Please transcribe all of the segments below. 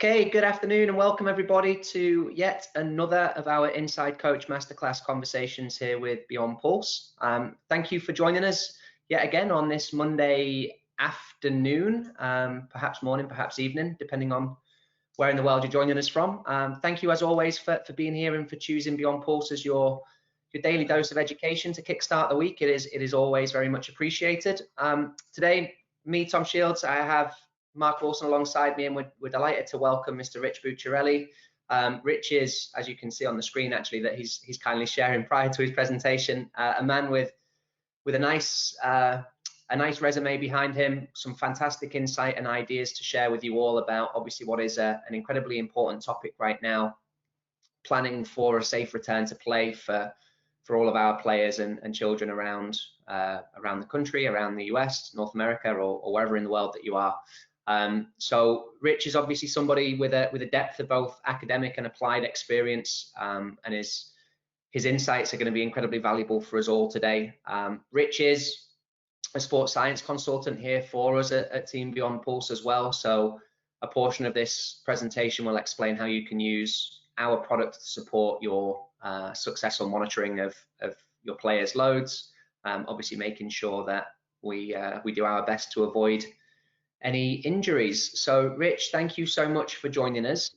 Okay, good afternoon and welcome everybody to yet another of our Inside Coach Masterclass conversations here with Beyond Pulse. Thank you for joining us yet again on this Monday afternoon, perhaps morning, perhaps evening, depending on where in the world you're joining us from. Thank you as always for being here and for choosing Beyond Pulse as your daily dose of education to kickstart the week. It is always very much appreciated. Today, me, Tom Shields, I have Mark Wilson alongside me, and we're delighted to welcome Mr. Rich Bucciarelli. Rich is, as you can see on the screen, actually, that he's kindly sharing prior to his presentation, a man with a nice resume behind him, some fantastic insight and ideas to share with you all about obviously what is an incredibly important topic right now, planning for a safe return to play for all of our players and children around the country, around the US, North America, or wherever in the world that you are. So Rich is obviously somebody with a depth of both academic and applied experience, and his insights are going to be incredibly valuable for us all today. Rich is a sports science consultant here for us at Team Beyond Pulse as well. So a portion of this presentation will explain how you can use our product to support your successful monitoring of your players' loads, obviously making sure that we do our best to avoid any injuries. So Rich, thank you so much for joining us.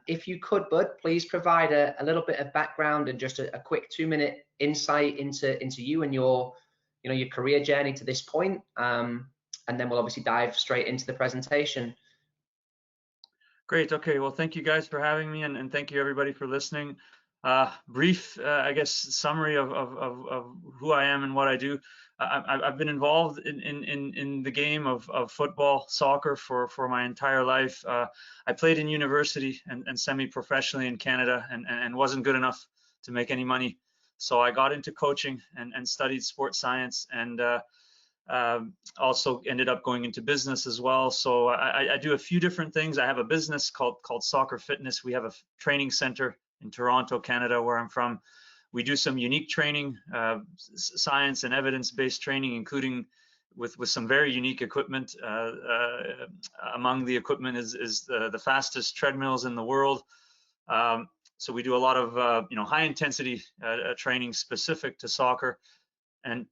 If you could, bud, please provide a little bit of background and just a quick 2-minute insight into you and your career journey to this point, and then we'll obviously dive straight into the presentation. Great. Okay. Well, thank you guys for having me, and thank you everybody for listening. Brief, I guess, summary of who I am and what I do. I've been involved in the game of football, soccer for my entire life. I played in university and semi-professionally in Canada, and wasn't good enough to make any money. So I got into coaching and studied sports science, and also ended up going into business as well. So I do a few different things. I have a business called Soccer Fitness. We have a training center in Toronto, Canada, where I'm from. We do some unique training, science and evidence-based training, including with some very unique equipment. Among the equipment is the fastest treadmills in the world. So we do a lot of high-intensity training specific to soccer. And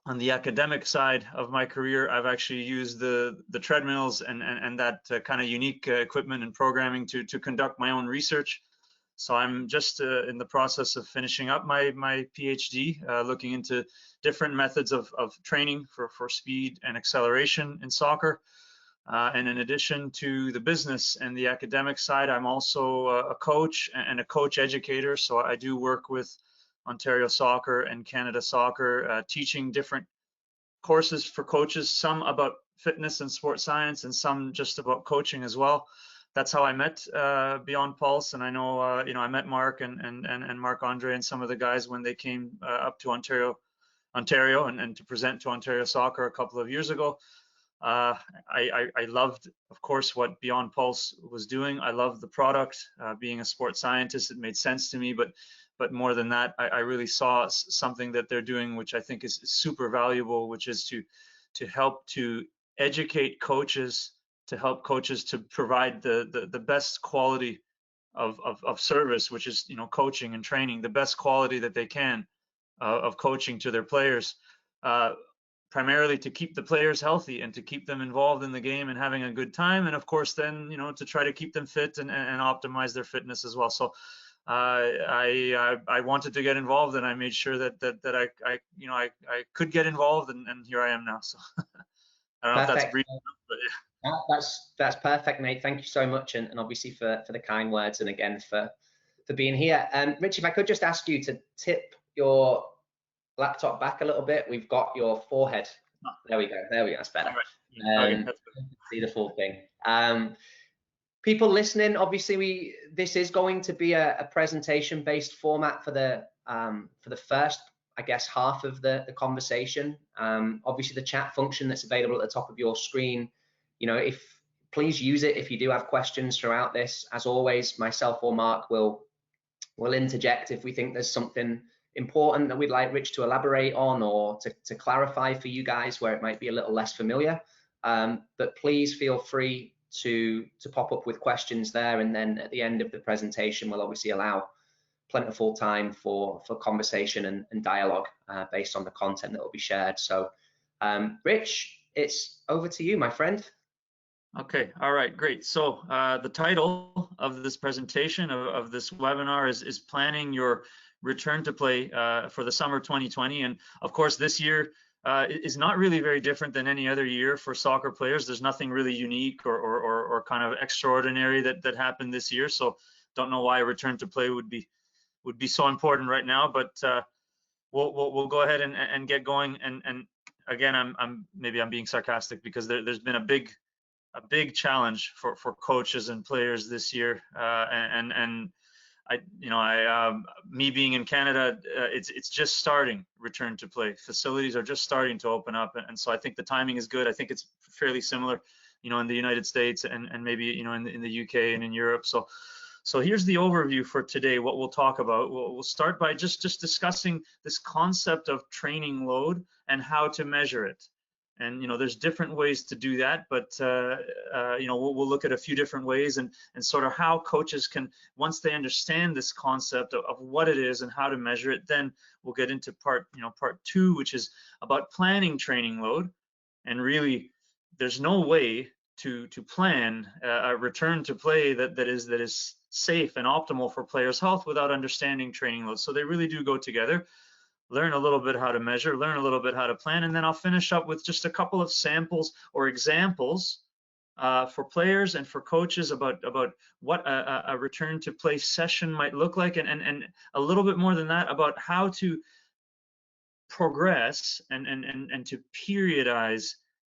on the academic side of my career, I've actually used the treadmills and that kind of unique equipment and programming to conduct my own research. So I'm just in the process of finishing up my PhD, looking into different methods of training for speed and acceleration in soccer. And in addition to the business and the academic side, I'm also a coach and a coach educator. So I do work with Ontario Soccer and Canada Soccer, teaching different courses for coaches, some about fitness and sports science and some just about coaching as well. That's how I met Beyond Pulse, and I know I met Mark and Mark Andre and some of the guys when they came up to Ontario and to present to Ontario Soccer a couple of years ago. I loved, of course, what Beyond Pulse was doing. I loved the product. Being a sports scientist, it made sense to me, but more than that, I really saw something that they're doing, which I think is super valuable, which is to help to educate coaches, to help coaches to provide the best quality of service, which is coaching and training, the best quality that they can of coaching to their players, primarily to keep the players healthy and to keep them involved in the game and having a good time, and of course then to try to keep them fit and optimize their fitness as well. So I wanted to get involved, and I made sure that I could get involved, and here I am now. So I don't know if that's brief enough, but yeah. That's perfect, mate. Thank you so much, and obviously for the kind words, and again for being here. Rich, if I could just ask you to tip your laptop back a little bit. We've got your forehead. There we go. That's better. Okay, that's good. See the full thing. People listening, obviously this is going to be a presentation-based format for the first, I guess, half of the conversation. Obviously the chat function that's available at the top of your screen, please use it if you do have questions throughout this. As always, myself or Mark will interject if we think there's something important that we'd like Rich to elaborate on or to clarify for you guys where it might be a little less familiar. But please feel free to pop up with questions there, and then at the end of the presentation we'll obviously allow plentiful time for conversation and dialogue based on the content that will be shared. So Rich, it's over to you, my friend. Okay, all right, great. So the title of this presentation, of this webinar, is planning your return to play for the summer 2020. And of course, this year is not really very different than any other year for soccer players. There's nothing really unique or kind of extraordinary that happened this year. So don't know why return to play would be so important right now. But we'll go ahead and get going. And again, I'm being sarcastic, because there's been a big challenge for coaches and players this year, and me being in Canada, it's just starting return to play. Facilities are just starting to open up, and so I think the timing is good. I think it's fairly similar, in the United States and maybe in the UK and in Europe. So here's the overview for today. What we'll talk about. We'll start by just discussing this concept of training load and how to measure it. And there's different ways to do that, but we'll look at a few different ways and sort of how coaches can, once they understand this concept of what it is and how to measure it, then we'll get into part 2, which is about planning training load. And really, there's no way to plan a return to play that is safe and optimal for players' health without understanding training load. So they really do go together. Learn a little bit how to measure, learn a little bit how to plan, and then I'll finish up with just a couple of samples or examples for players and for coaches about what a return to play session might look like, and a little bit more than that about how to progress and to periodize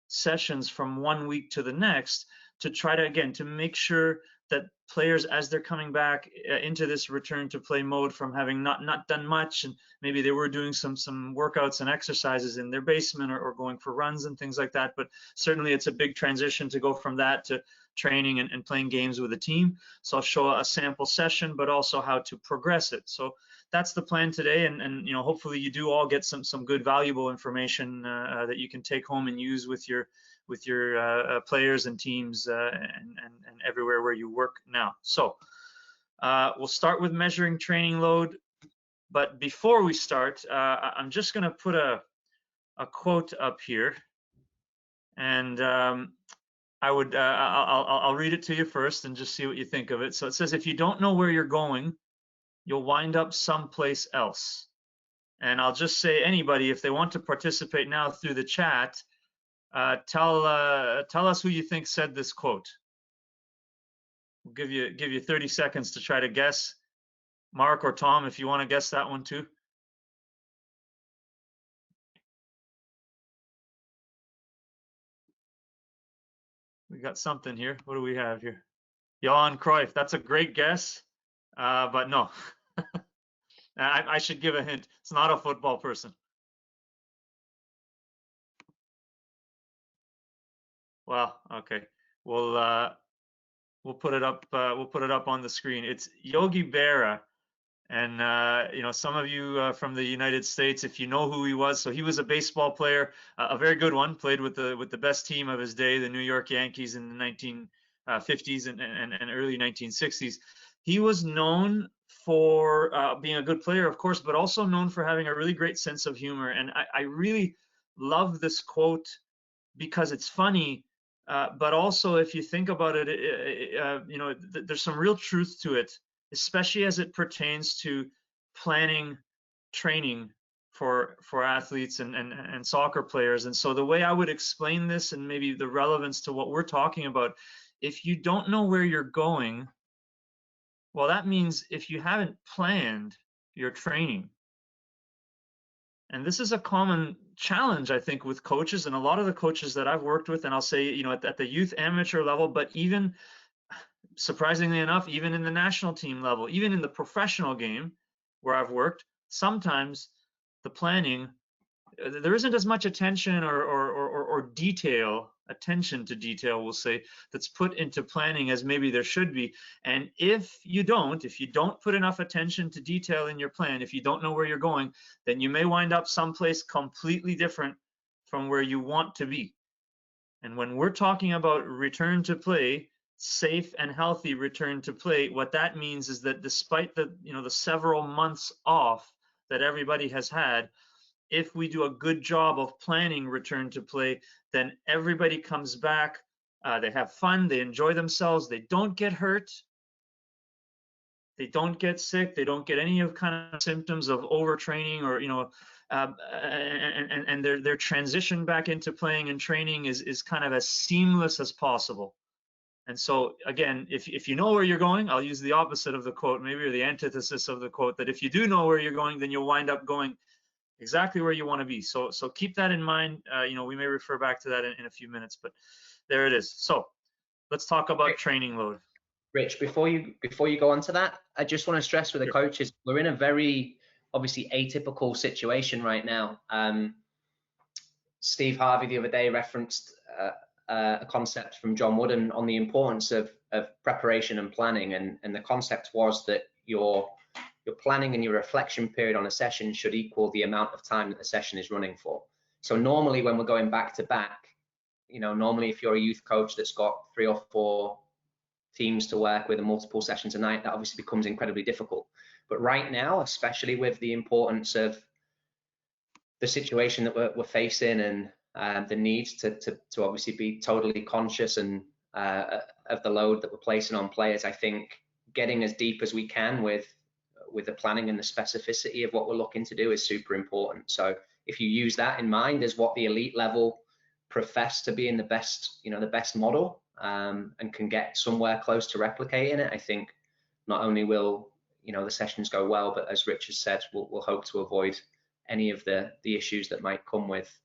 sessions from one week to the next, to try to make sure that players, as they're coming back into this return to play mode from having not done much, and maybe they were doing some workouts and exercises in their basement or going for runs and things like that, but certainly it's a big transition to go from that to training and playing games with a team. So I'll show a sample session, but also how to progress it. So that's the plan today, and hopefully you do all get some good valuable information that you can take home and use with your players and teams and everywhere where you work now. So we'll start with measuring training load, but before we start, I'm just going to put a quote up here, and I'll read it to you first and just see what you think of it. So it says, "If you don't know where you're going, you'll wind up someplace else." And I'll just say, anybody, if they want to participate now through the chat, tell us who you think said this quote. We'll give you 30 seconds to try to guess. Mark or Tom, if you want to guess that one too. We got something here. What do we have here? Johan Cruyff. That's a great guess, but no. I should give a hint. It's not a football person. Well, okay. We'll put it up. We'll put it up on the screen. It's Yogi Berra, and some of you from the United States, if you know who he was, so he was a baseball player, a very good one. Played with the best team of his day, the New York Yankees, in the 1950s and early 1960s. He was known for being a good player, of course, but also known for having a really great sense of humor. And I really love this quote because it's funny. But also, if you think about it, there's some real truth to it, especially as it pertains to planning training for athletes and soccer players. And so the way I would explain this, and maybe the relevance to what we're talking about, if you don't know where you're going, well, that means if you haven't planned your training. And this is a common challenge, I think, with coaches, and a lot of the coaches that I've worked with, and I'll say, at the youth amateur level, but even surprisingly enough, even in the national team level, even in the professional game where I've worked, sometimes the planning, there isn't as much attention or attention to detail, we'll say, that's put into planning as maybe there should be. And if you don't put enough attention to detail in your plan, if you don't know where you're going, then you may wind up someplace completely different from where you want to be. And when we're talking about return to play, safe and healthy return to play, what that means is that despite the, the several months off that everybody has had, if we do a good job of planning return to play, then everybody comes back, they have fun, they enjoy themselves, they don't get hurt, they don't get sick, they don't get any of kind of symptoms of overtraining, or and their transition back into playing and training is kind of as seamless as possible. And so again, if you know where you're going, I'll use the opposite of the quote, maybe, or the antithesis of the quote, that if you do know where you're going, then you'll wind up going exactly where you want to be. So keep that in mind. We may refer back to that in a few minutes, but there it is. So let's talk about training load. Rich, before you go on to that, I just want to stress with the coaches, we're in a very obviously atypical situation right now. Steve Harvey the other day referenced a concept from John Wooden on the importance of preparation and planning, and the concept was that your planning and your reflection period on a session should equal the amount of time that the session is running for. So normally when we're going back to back, normally if you're a youth coach that's got 3 or 4 teams to work with and multiple sessions a night, that obviously becomes incredibly difficult. But right now, especially with the importance of the situation that we're facing, and the need to obviously be totally conscious and of the load that we're placing on players, I think getting as deep as we can with the planning and the specificity of what we're looking to do is super important. So if you use that in mind as what the elite level profess to be in the best model, and can get somewhere close to replicating it, I think not only will the sessions go well, but as Rich has said, we'll hope to avoid any of the issues that might come with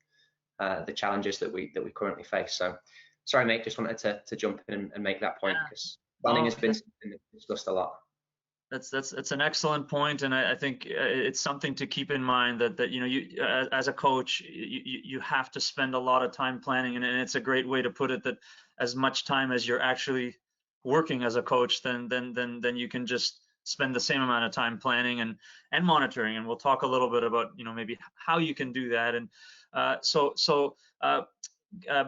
the challenges that we currently face. So sorry, mate, just wanted to jump in and make that point, because planning has been discussed a lot. That's an excellent point, and I think it's something to keep in mind that you as a coach, you have to spend a lot of time planning, and it's a great way to put it, that as much time as you're actually working as a coach, then you can just spend the same amount of time planning and monitoring, and we'll talk a little bit about maybe how you can do that. And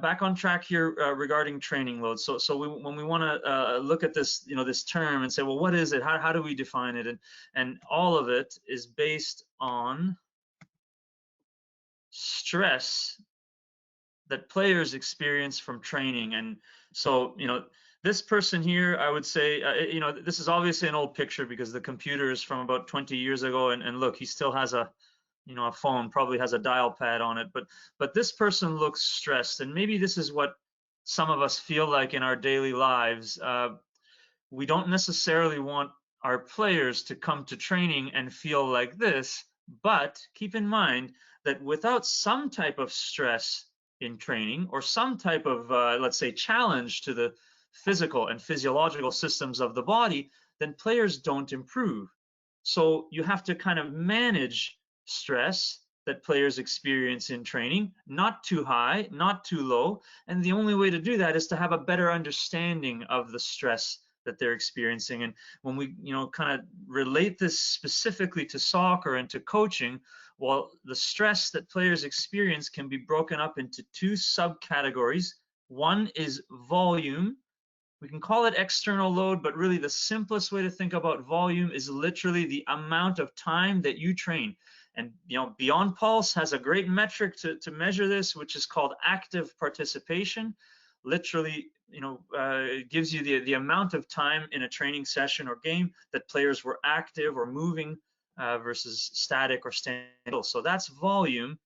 back on track here regarding training load. So when we want to look at this, this term, and say, well, what is it? How do we define it? And all of it is based on stress that players experience from training. And so, this person here, I would say, this is obviously an old picture because the computer is from about 20 years ago, and look, he still has a phone, probably has a dial pad on it, but this person looks stressed, and maybe this is what some of us feel like in our daily lives. We don't necessarily want our players to come to training and feel like this, but keep in mind that without some type of stress in training, or some type of, let's say, challenge to the physical and physiological systems of the body, then players don't improve. So you have to kind of manage stress that players experience in training, not too high, not too low. And the only way to do that is to have a better understanding of the stress that they're experiencing. And when we, kind of relate this specifically to soccer and to coaching, well, the stress that players experience can be broken up into 2 subcategories. One is volume. We can call it external load, but really the simplest way to think about volume is literally the amount of time that you train. And Beyond Pulse has a great metric to measure this, which is called active participation. Literally, it gives you the amount of time in a training session or game that players were active or moving versus static or standing. So that's volume.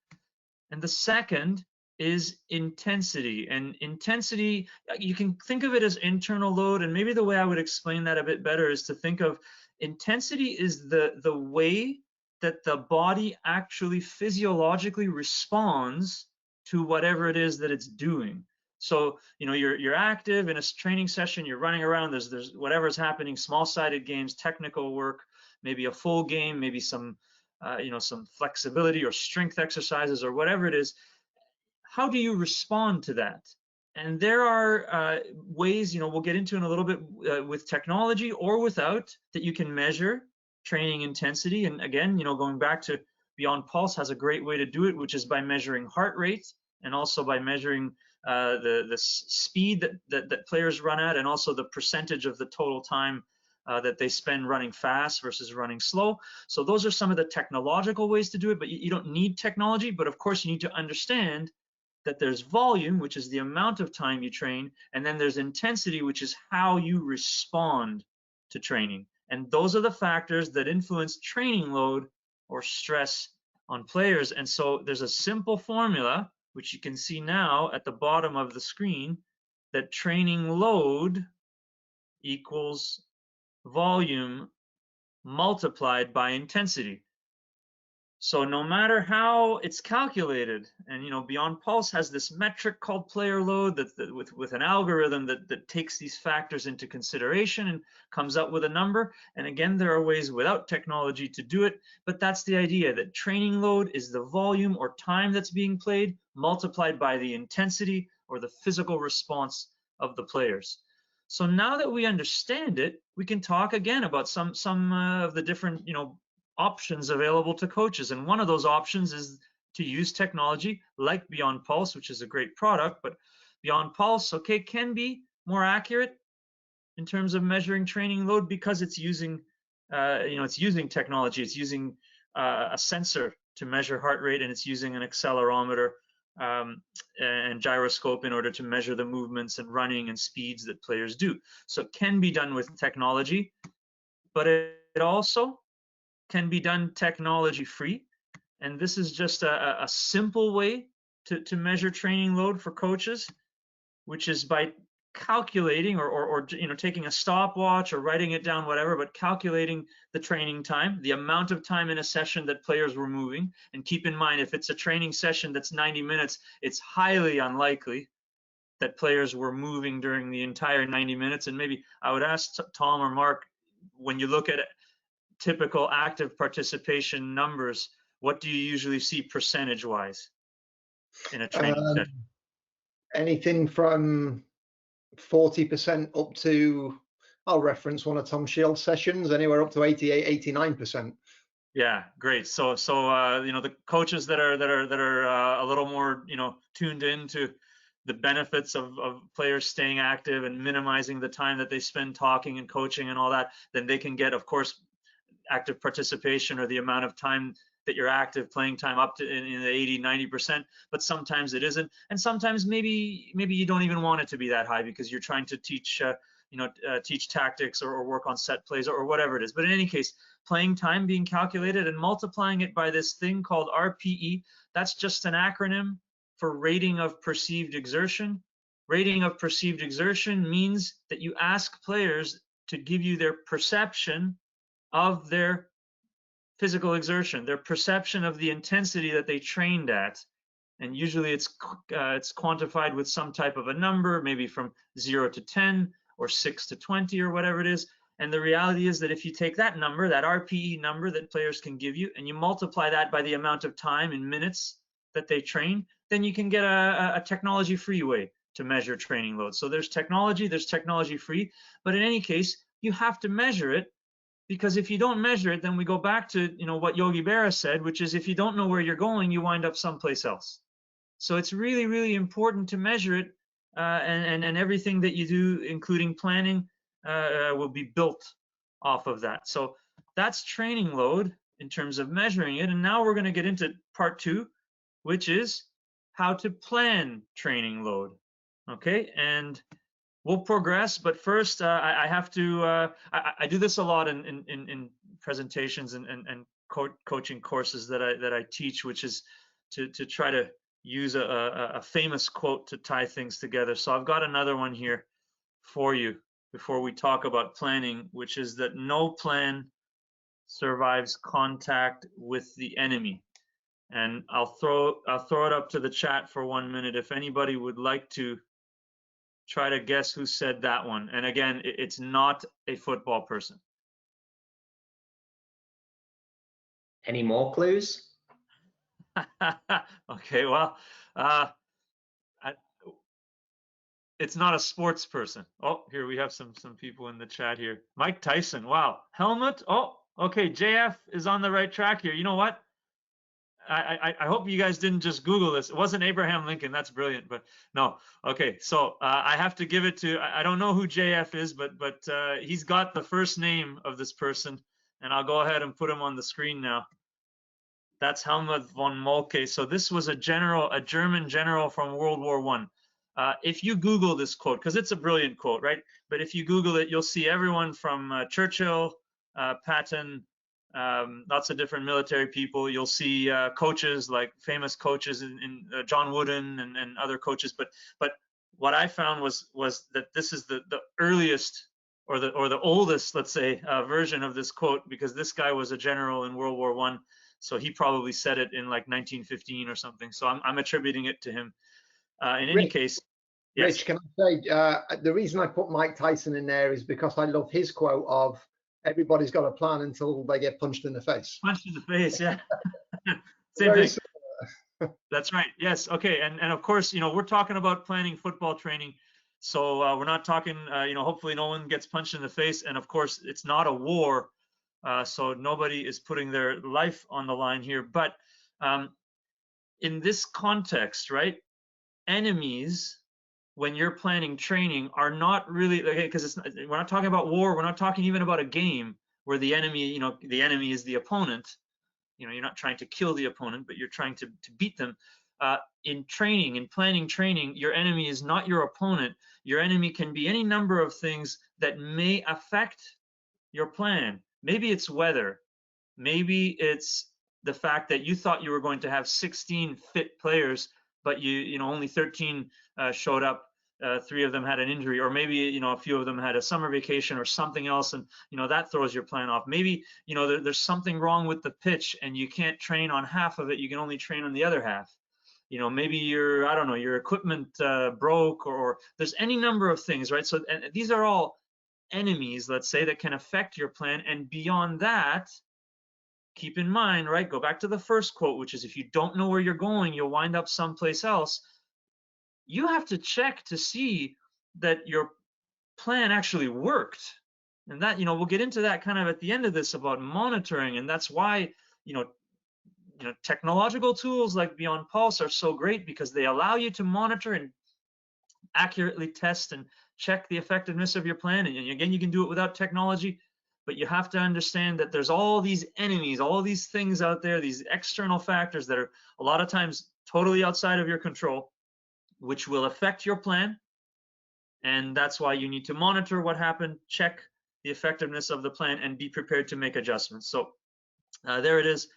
And the second is intensity. And intensity, you can think of it as internal load, and maybe the way I would explain that a bit better is to think of intensity is the way that the body actually physiologically responds to whatever it is that it's doing. So you're active in a training session, you're running around, there's whatever's happening, small-sided games, technical work, maybe a full game, maybe some some flexibility or strength exercises or whatever it is. How do you respond to that? And there are ways, we'll get into in a little bit with technology or without, that you can measure training intensity. And again, going back to Beyond Pulse has a great way to do it, which is by measuring heart rate. and also by measuring the speed that players run at, and also the percentage of the total time that they spend running fast versus running slow. So those are some of the technological ways to do it, but you don't need technology. But of course, you need to understand that there's volume, which is the amount of time you train, and then there's intensity, which is how you respond to training. And those are the factors that influence training load or stress on players. And so there's a simple formula, which you can see now at the bottom of the screen, that training load equals volume multiplied by intensity. So no matter how it's calculated, and Beyond Pulse has this metric called player load with an algorithm that takes these factors into consideration and comes up with a number. And again, there are ways without technology to do it, but that's the idea, that training load is the volume or time that's being played multiplied by the intensity or the physical response of the players. So now that we understand it, we can talk again about some of the different options available to coaches. And one of those options is to use technology like Beyond Pulse, which is a great product, but Beyond Pulse, okay, can be more accurate in terms of measuring training load because it's using, it's using technology. It's using a sensor to measure heart rate, and it's using an accelerometer and gyroscope in order to measure the movements and running and speeds that players do. So it can be done with technology, but it also can be done technology free. And this is just a simple way to measure training load for coaches, which is by calculating or taking a stopwatch or writing it down, whatever, but calculating the training time, the amount of time in a session that players were moving. And keep in mind, if it's a training session that's 90 minutes, it's highly unlikely that players were moving during the entire 90 minutes. And maybe I would ask Tom or Mark, when you look at typical active participation numbers, what do you usually see percentage wise in a training session? Anything from 40% up to, I'll reference one of Tom Shield's sessions, anywhere up to 88, 89%. Yeah, great. So the coaches that are a little more tuned into the benefits of players staying active and minimizing the time that they spend talking and coaching and all that, then they can get, of course, active participation or the amount of time that you're active, playing time, up to in the 80-90%, but sometimes it isn't, and sometimes maybe you don't even want it to be that high because you're trying to teach teach tactics or work on set plays or whatever it is. But in any case, playing time being calculated and multiplying it by this thing called RPE, that's just an acronym for rating of perceived exertion. Rating of perceived exertion means that you ask players to give you their perception of their physical exertion, their perception of the intensity that they trained at. And usually it's quantified with some type of a number, maybe from 0 to 10 or 6 to 20 or whatever it is. And the reality is that if you take that number, that RPE number that players can give you, and you multiply that by the amount of time in minutes that they train, then you can get a technology-free way to measure training load. So there's technology free, but in any case, you have to measure it, because if you don't measure it, then we go back to what Yogi Berra said, which is if you don't know where you're going, you wind up someplace else. So it's really, really important to measure it, and everything that you do, including planning, will be built off of that. So that's training load in terms of measuring it. And now we're going to get into part 2, which is how to plan training load. Okay, and we'll progress, but first I have to, I do this a lot in presentations and coaching courses that I teach, which is to try to use a famous quote to tie things together. So I've got another one here for you before we talk about planning, which is that no plan survives contact with the enemy. And I'll throw it up to the chat for 1 minute if anybody would like to try to guess who said that one. And again, it's not a football person. Any more clues? Okay, well, it's not a sports person. Oh, here we have some people in the chat here. Mike Tyson. Wow. Helmet. Oh, okay. JF is on the right track here. You know what? I hope you guys didn't just Google this. It wasn't Abraham Lincoln. That's brilliant, but no. Okay, so I have to give it to, I don't know who JF is, but he's got the first name of this person, and I'll go ahead and put him on the screen now. That's Helmut von Moltke. So this was a general, a German general from World War I. If you Google this quote, because it's a brilliant quote, right? But if you Google it, you'll see everyone from Churchill, Patton, lots of different military people. You'll see coaches, like famous coaches in John Wooden and other coaches. But what I found was that this is the earliest or the oldest, let's say, version of this quote, because this guy was a general in World War I. So he probably said it in like 1915 or something. So I'm attributing it to him. In any case, yes. Rich, can I say, the reason I put Mike Tyson in there is because I love his quote of, everybody's got a plan until they get punched in the face. Punched in the face, yeah. Same thing. That's right. Yes. Okay. And of course, you know, we're talking about planning football training. So we're not talking, you know, hopefully no one gets punched in the face. And of course, it's not a war. So nobody is putting their life on the line here. But in this context, right, enemies, when you're planning training, are not really, okay, because we're not talking about war. We're not talking even about a game where the enemy, you know, the enemy is the opponent. You know, you're not trying to kill the opponent, but you're trying to beat them. In training, in planning training, your enemy is not your opponent. Your enemy can be any number of things that may affect your plan. Maybe it's weather. Maybe it's the fact that you thought you were going to have 16 fit players, but you know, only 13 showed up. 3 of them had an injury, or maybe, you know, a few of them had a summer vacation or something else, and you know, that throws your plan off. Maybe, you know, there's something wrong with the pitch and you can't train on half of it. You can only train on the other half. You know, maybe I don't know, your equipment broke, or there's any number of things, right? So and these are all enemies, let's say, that can affect your plan. And beyond that, keep in mind, right, go back to the first quote, which is, if you don't know where you're going, you'll wind up someplace else. You have to check to see that your plan actually worked. And that, you know, we'll get into that kind of at the end of this about monitoring. And that's why, you know, technological tools like Beyond Pulse are so great, because they allow you to monitor and accurately test and check the effectiveness of your plan. And again, you can do it without technology, but you have to understand that there's all these enemies, all these things out there, these external factors that are a lot of times totally outside of your control, which will affect your plan. And that's why you need to monitor what happened, check the effectiveness of the plan, and be prepared to make adjustments. So there it is.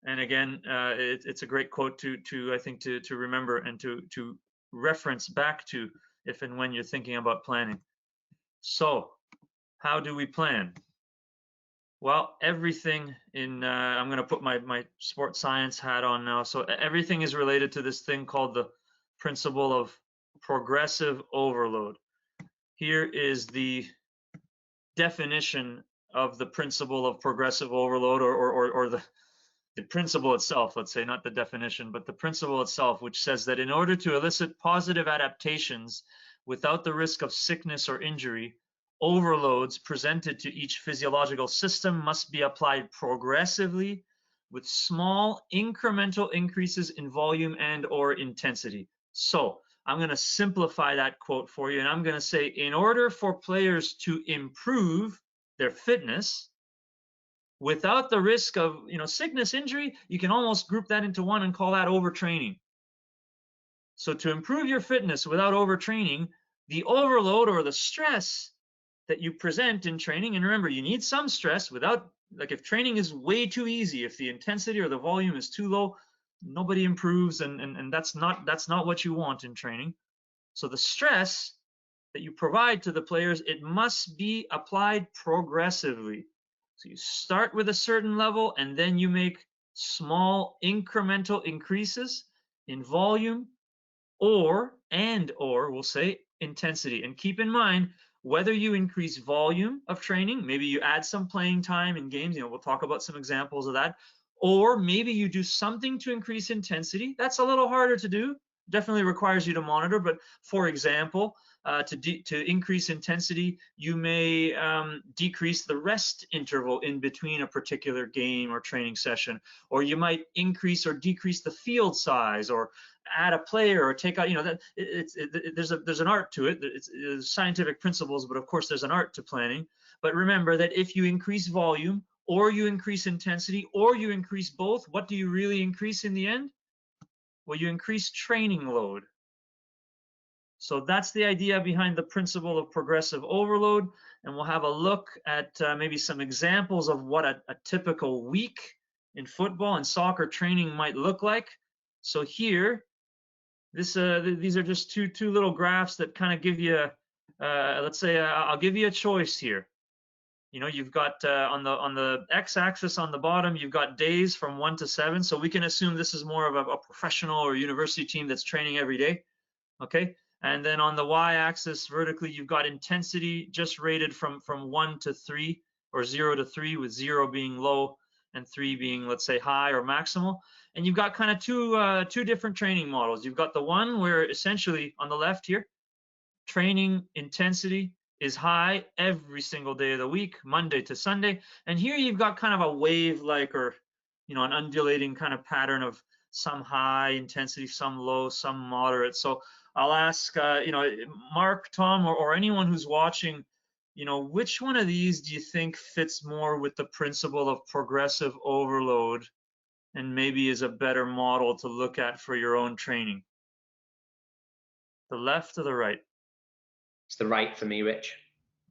And again, it's a great quote to I think to remember and to reference back to if and when you're thinking about planning. So how do we plan? Well, everything in, I'm going to put my sports science hat on now. So everything is related to this thing called the principle of progressive overload. Here is the definition of the principle of progressive overload, or the principle itself, let's say, not the definition, but the principle itself, which says that in order to elicit positive adaptations without the risk of sickness or injury, overloads presented to each physiological system must be applied progressively with small incremental increases in volume and or intensity. So I'm going to simplify that quote for you, and I'm going to say, in order for players to improve their fitness without the risk of, you know, sickness, injury, you can almost group that into one and call that overtraining. So to improve your fitness without overtraining, the overload or the stress that you present in training, and remember, you need some stress. Without, like, if training is way too easy, if the intensity or the volume is too low, nobody improves, and that's not what you want in training. So the stress that you provide to the players, it must be applied progressively. So you start with a certain level, and then you make small incremental increases in volume or we'll say intensity. And keep in mind, whether you increase volume of training, maybe you add some playing time in games, you know, we'll talk about some examples of that, or maybe you do something to increase intensity. That's a little harder to do, definitely requires you to monitor. But for example, to increase intensity, you may decrease the rest interval in between a particular game or training session, or you might increase or decrease the field size, or add a player, or take out, there's an art to it. It's scientific principles, but of course there's an art to planning. But remember that if you increase volume, or you increase intensity, or you increase both, what do you really increase in the end? Well, you increase training load. So that's the idea behind the principle of progressive overload. And we'll have a look at maybe some examples of what a typical week in football and soccer training might look like. So here, these are just two little graphs that kind of give you, let's say, I'll give you a choice here. You've got on the x-axis on the bottom, you've got days from 1 to 7. So we can assume this is more of a professional or university team that's training every day. Okay. And then on the y-axis vertically, you've got intensity just rated from 1 to 3, or 0 to 3, with 0 being low and 3 being, let's say, high or maximal. And you've got kind of two different training models. You've got the one where essentially on the left here, training intensity is high every single day of the week, Monday to Sunday. And here you've got kind of a wave-like, or an undulating kind of pattern of some high intensity, some low, some moderate. So I'll ask, Mark, Tom, or anyone who's watching, which one of these do you think fits more with the principle of progressive overload, and maybe is a better model to look at for your own training? The left or the right? It's the right for me, Rich.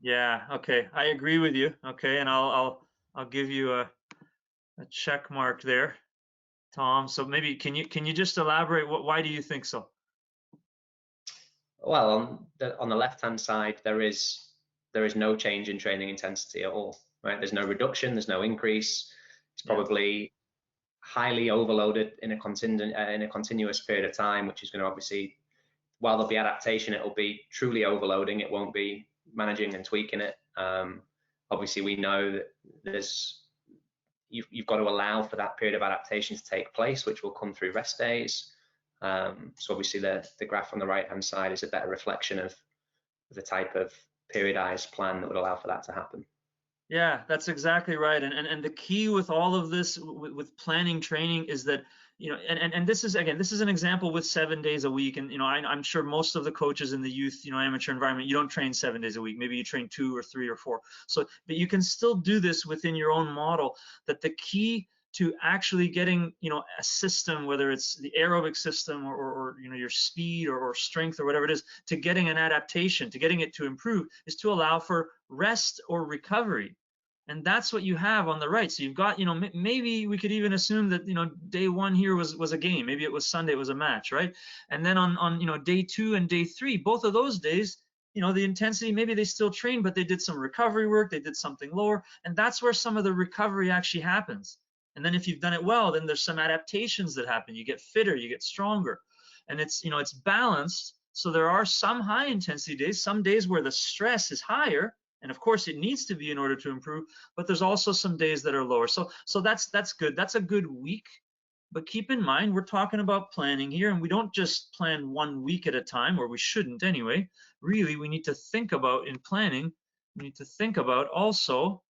Yeah. Okay. I agree with you. Okay, and I'll give you a check mark there, Tom. So maybe can you just elaborate? Why do you think so? Well, on the left-hand side, there is no change in training intensity at all, right? There's no reduction, there's no increase. It's probably highly overloaded in a continuous period of time, which is going to obviously, while there'll be adaptation, it will be truly overloading. It won't be managing and tweaking it. Obviously, we know that you've got to allow for that period of adaptation to take place, which will come through rest days. So obviously the graph on the right hand side is a better reflection of the type of periodized plan that would allow for that to happen. Yeah, that's exactly right. And the key with all of this, with planning training, is that, and this is an example with 7 days a week. And, I'm sure most of the coaches in the youth, amateur environment, you don't train 7 days a week. Maybe you train 2 or 3 or 4. So, but you can still do this within your own model. That the key to actually getting, a system, whether it's the aerobic system or your speed or strength or whatever it is, to getting an adaptation, to getting it to improve, is to allow for rest or recovery. And that's what you have on the right. So you've got, maybe we could even assume that, day 1 here was a game. Maybe it was Sunday, it was a match, right? And then on day 2 and day 3, both of those days, the intensity, maybe they still train, but they did some recovery work, they did something lower. And that's where some of the recovery actually happens. And then if you've done it well, then there's some adaptations that happen. You get fitter, you get stronger. And it's, it's balanced. So there are some high intensity days, some days where the stress is higher. And of course it needs to be in order to improve, but there's also some days that are lower. So that's good. That's a good week. But keep in mind, we're talking about planning here, and we don't just plan 1 week at a time, or we shouldn't anyway. Really, we need to think about, in planning, we need to think about also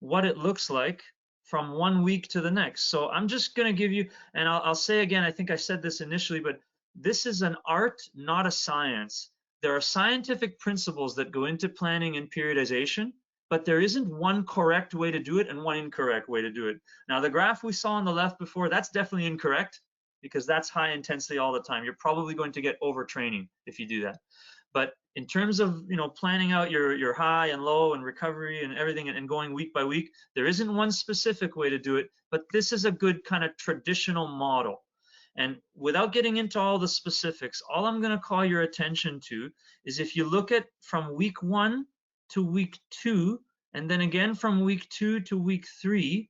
what it looks like from 1 week to the next. So I'm just going to give you, and I'll say again, I think I said this initially, but this is an art, not a science. There are scientific principles that go into planning and periodization, but there isn't one correct way to do it and one incorrect way to do it. Now, the graph we saw on the left before, that's definitely incorrect, because that's high intensity all the time. You're probably going to get overtraining if you do that. But in terms of, planning out your high and low and recovery and everything, and going week by week, there isn't one specific way to do it, but this is a good kind of traditional model. And without getting into all the specifics, all I'm going to call your attention to is, if you look at from week 1 to week 2, and then again from week 2 to week 3,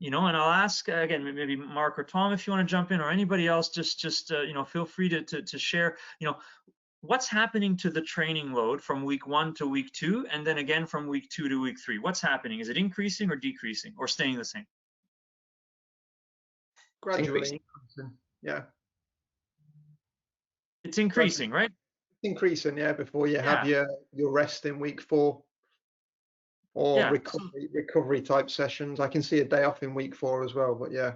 and I'll ask again, maybe Mark or Tom, if you want to jump in, or anybody else, just feel free to share, what's happening to the training load from week 1 to week 2, and then again from week 2 to week 3. What's happening? Is it increasing or decreasing, or staying the same? Gradually increasing. Yeah. It's increasing, right? increasing, yeah, before you have Yeah. your rest in week 4 or Yeah. recovery type sessions. I can see a day off in week 4 as well, but yeah.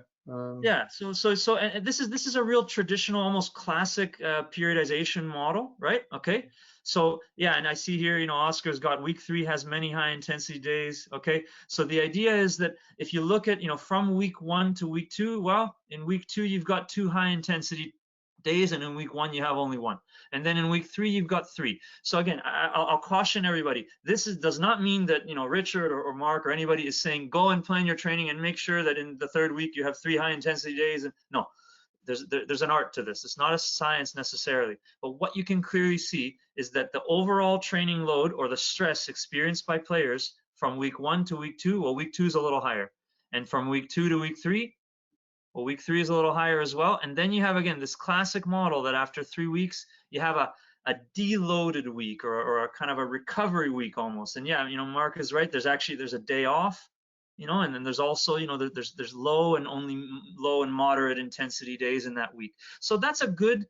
Yeah, so and this is a real traditional, almost classic periodization model, right? Okay, so yeah, and I see here, you know, Oscar's got week 3 has many high intensity days. Okay, so the idea is that if you look at, you know, from week 1 to week 2, well, in week 2 you've got 2 high intensity days, and in week 1 you have only 1, and then in week 3 you've got 3. So again, I'll caution everybody, this does not mean that, you know, Richard or Mark or anybody is saying go and plan your training and make sure that in the 3rd week you have 3 high intensity days. And no, there's an art to this. It's not a science necessarily, but what you can clearly see is that the overall training load or the stress experienced by players from week 1 to week 2, well, week 2 is a little higher, and from week 2 to week 3, well, week 3 is a little higher as well. And then you have, again, this classic model that after 3 weeks, you have a deloaded week or a kind of a recovery week almost. And yeah, you know, Mark is right. There's a day off, you know, and then there's also, you know, there's low and only low and moderate intensity days in that week. So that's a good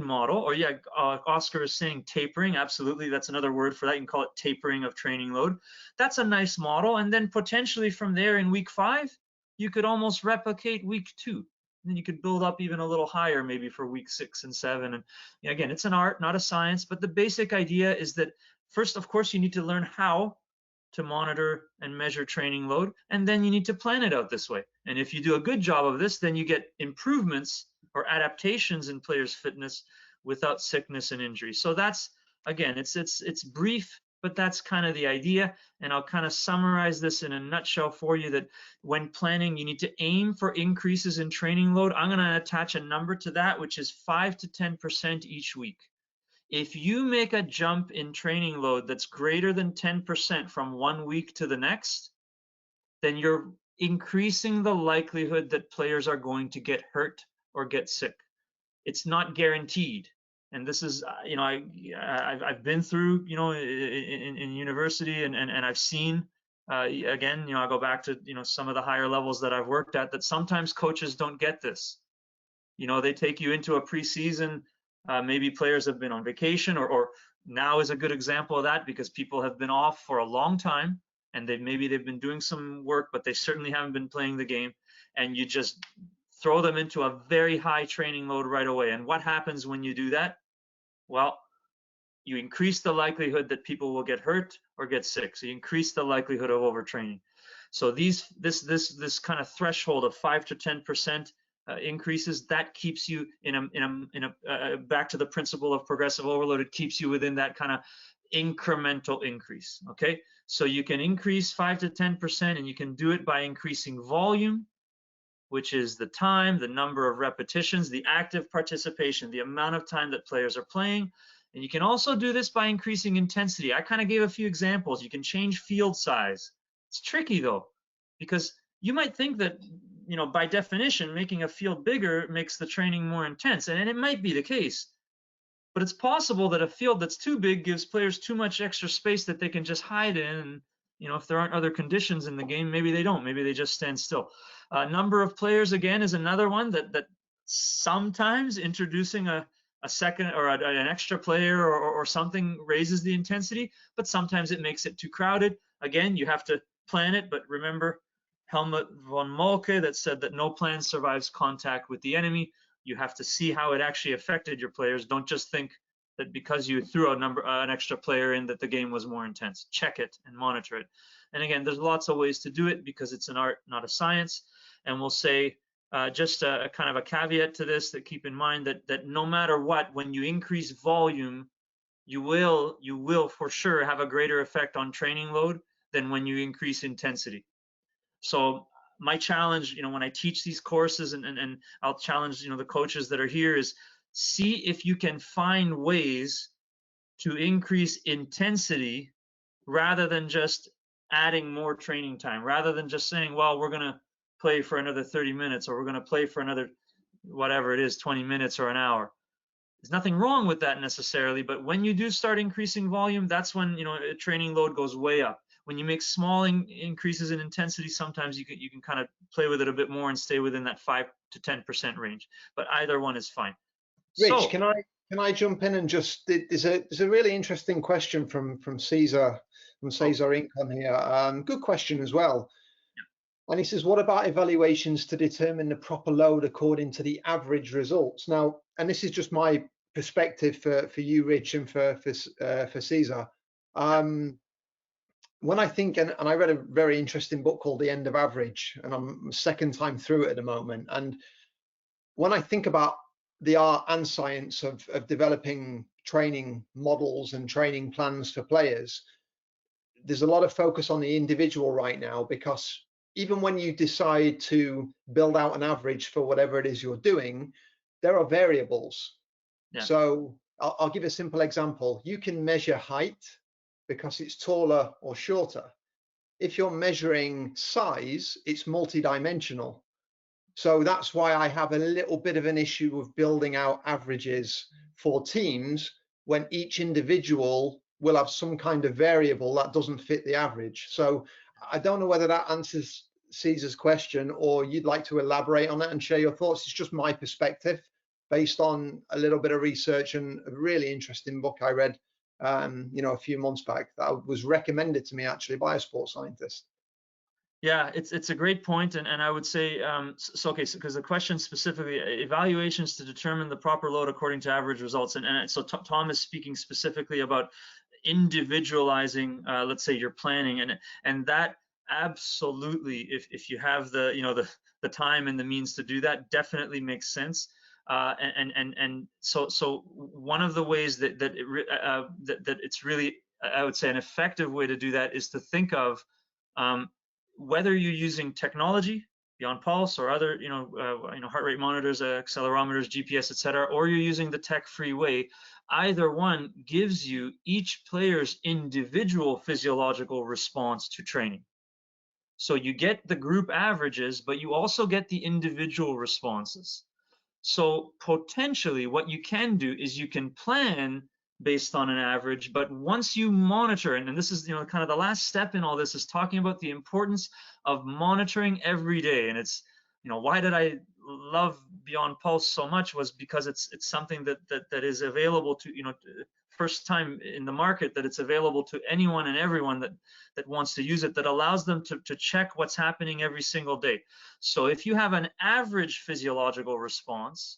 model. Or yeah, Oscar is saying tapering. Absolutely, that's another word for that. You can call it tapering of training load. That's a nice model. And then potentially from there in week 5, you could almost replicate week 2. And then you could build up even a little higher, maybe for week 6 and 7. And you know, again, it's an art, not a science, but the basic idea is that first, of course, you need to learn how to monitor and measure training load, and then you need to plan it out this way. And if you do a good job of this, then you get improvements or adaptations in players' fitness without sickness and injury. So that's, again, it's brief, but that's kind of the idea. And I'll kind of summarize this in a nutshell for you, that when planning, you need to aim for increases in training load. I'm going to attach a number to that, which is 5 to 10% each week. If you make a jump in training load that's greater than 10% from one week to the next, then you're increasing the likelihood that players are going to get hurt or get sick. It's not guaranteed. And this is, you know, I've been through, you know, in university, and I've seen, again, you know, I go back to, you know, some of the higher levels that I've worked at, that sometimes coaches don't get this. You know, they take you into a preseason, maybe players have been on vacation, or now is a good example of that, because people have been off for a long time, and maybe they've been doing some work, but they certainly haven't been playing the game, and you just throw them into a very high training load right away. And what happens when you do that? Well, you increase the likelihood that people will get hurt or get sick. So you increase the likelihood of overtraining. So this kind of threshold of 5 to 10% increases, that keeps you back to the principle of progressive overload. It keeps you within that kind of incremental increase. Okay, so you can increase 5 to 10%, and you can do it by increasing volume, which is the time, the number of repetitions, the active participation, the amount of time that players are playing. And you can also do this by increasing intensity. I kind of gave a few examples. You can change field size. It's tricky though, because you might think that, you know, by definition, making a field bigger makes the training more intense, and it might be the case. But it's possible that a field that's too big gives players too much extra space that they can just hide in. And, you know, if there aren't other conditions in the game, maybe they don't. Maybe they just stand still. Number of players, again, is another one that sometimes introducing a second or an extra player or something raises the intensity, but sometimes it makes it too crowded. Again, you have to plan it, but remember Helmut von Moltke that said that no plan survives contact with the enemy. You have to see how it actually affected your players. Don't just think that because you threw an extra player in that the game was more intense. Check it and monitor it. And again, there's lots of ways to do it, because it's an art, not a science. And we'll say just a kind of a caveat to this, that keep in mind that no matter what, when you increase volume, you will for sure have a greater effect on training load than when you increase intensity. So my challenge, you know, when I teach these courses, and I'll challenge, you know, the coaches that are here, is see if you can find ways to increase intensity rather than just adding more training time, rather than just saying, well, we're going to play for another 30 minutes, or we're going to play for another, whatever it is, 20 minutes or an hour. There's nothing wrong with that necessarily, but when you do start increasing volume, that's when, you know, a training load goes way up. When you make small increases in intensity, sometimes you can kind of play with it a bit more and stay within that 5 to 10% range. But either one is fine. Rich, So, can I Can I jump in and just, there's a really interesting question from Caesar Inc on here. Good question as well. And he says, what about evaluations to determine the proper load according to the average results? Now, and this is just my perspective for you, Rich, and for Caesar. When I think, and I read a very interesting book called The End of Average, and I'm second time through it at the moment. And when I think about the art and science of developing training models and training plans for players, there's a lot of focus on the individual right now, because even when you decide to build out an average for whatever it is you're doing, there are variables. Yeah. So I'll give a simple example. You can measure height because it's taller or shorter. If you're measuring size, it's multidimensional. So that's why I have a little bit of an issue with building out averages for teams when each individual will have some kind of variable that doesn't fit the average. So I don't know whether that answers Caesar's question, or you'd like to elaborate on that and share your thoughts. It's just my perspective based on a little bit of research and a really interesting book I read a few months back that was recommended to me actually by a sports scientist. Yeah, it's a great point, and I would say so because the question specifically evaluations to determine the proper load according to average results, and so Tom is speaking specifically about individualizing, let's say, your planning, and that absolutely, if you have the time and the means to do that, definitely makes sense. And so one of the ways that it's really, I would say, an effective way to do that is to think of whether you're using technology, Beyond Pulse or other, heart rate monitors, accelerometers, GPS, etc., or you're using the tech-free way, either one gives you each player's individual physiological response to training. So you get the group averages, but you also get the individual responses. So potentially what you can do is you can plan based on an average, but once you monitor, and this is kind of the last step in all this, is talking about the importance of monitoring every day. And it's why did I love Beyond Pulse so much, was because it's something that is available to first time in the market, that it's available to anyone and everyone that wants to use it, that allows them to check what's happening every single day. So if you have an average physiological response,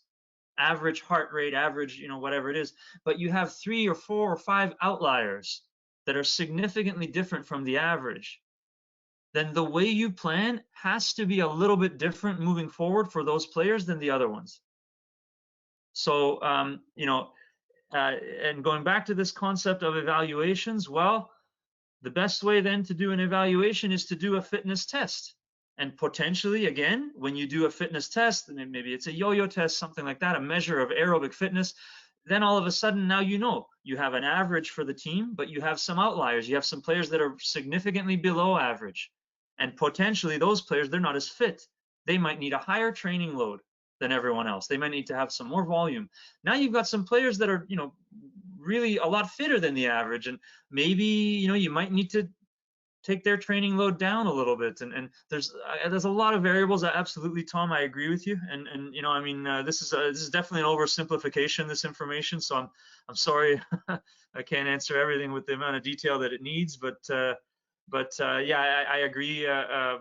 average heart rate, average, whatever it is, but you have 3 or 4 or 5 outliers that are significantly different from the average, then the way you plan has to be a little bit different moving forward for those players than the other ones. So, and going back to this concept of evaluations, well, the best way then to do an evaluation is to do a fitness test. And potentially, again, when you do a fitness test, and maybe it's a yo-yo test, something like that, a measure of aerobic fitness, then all of a sudden now you have an average for the team, but you have some outliers. You have some players that are significantly below average. And potentially those players, they're not as fit. They might need a higher training load than everyone else. They might need to have some more volume. Now you've got some players that are, really a lot fitter than the average, and maybe you might need to take their training load down a little bit, and there's a lot of variables. Absolutely, Tom, I agree with you, and this is definitely an oversimplification, this information, so I'm sorry I can't answer everything with the amount of detail that it needs, but yeah, I agree. I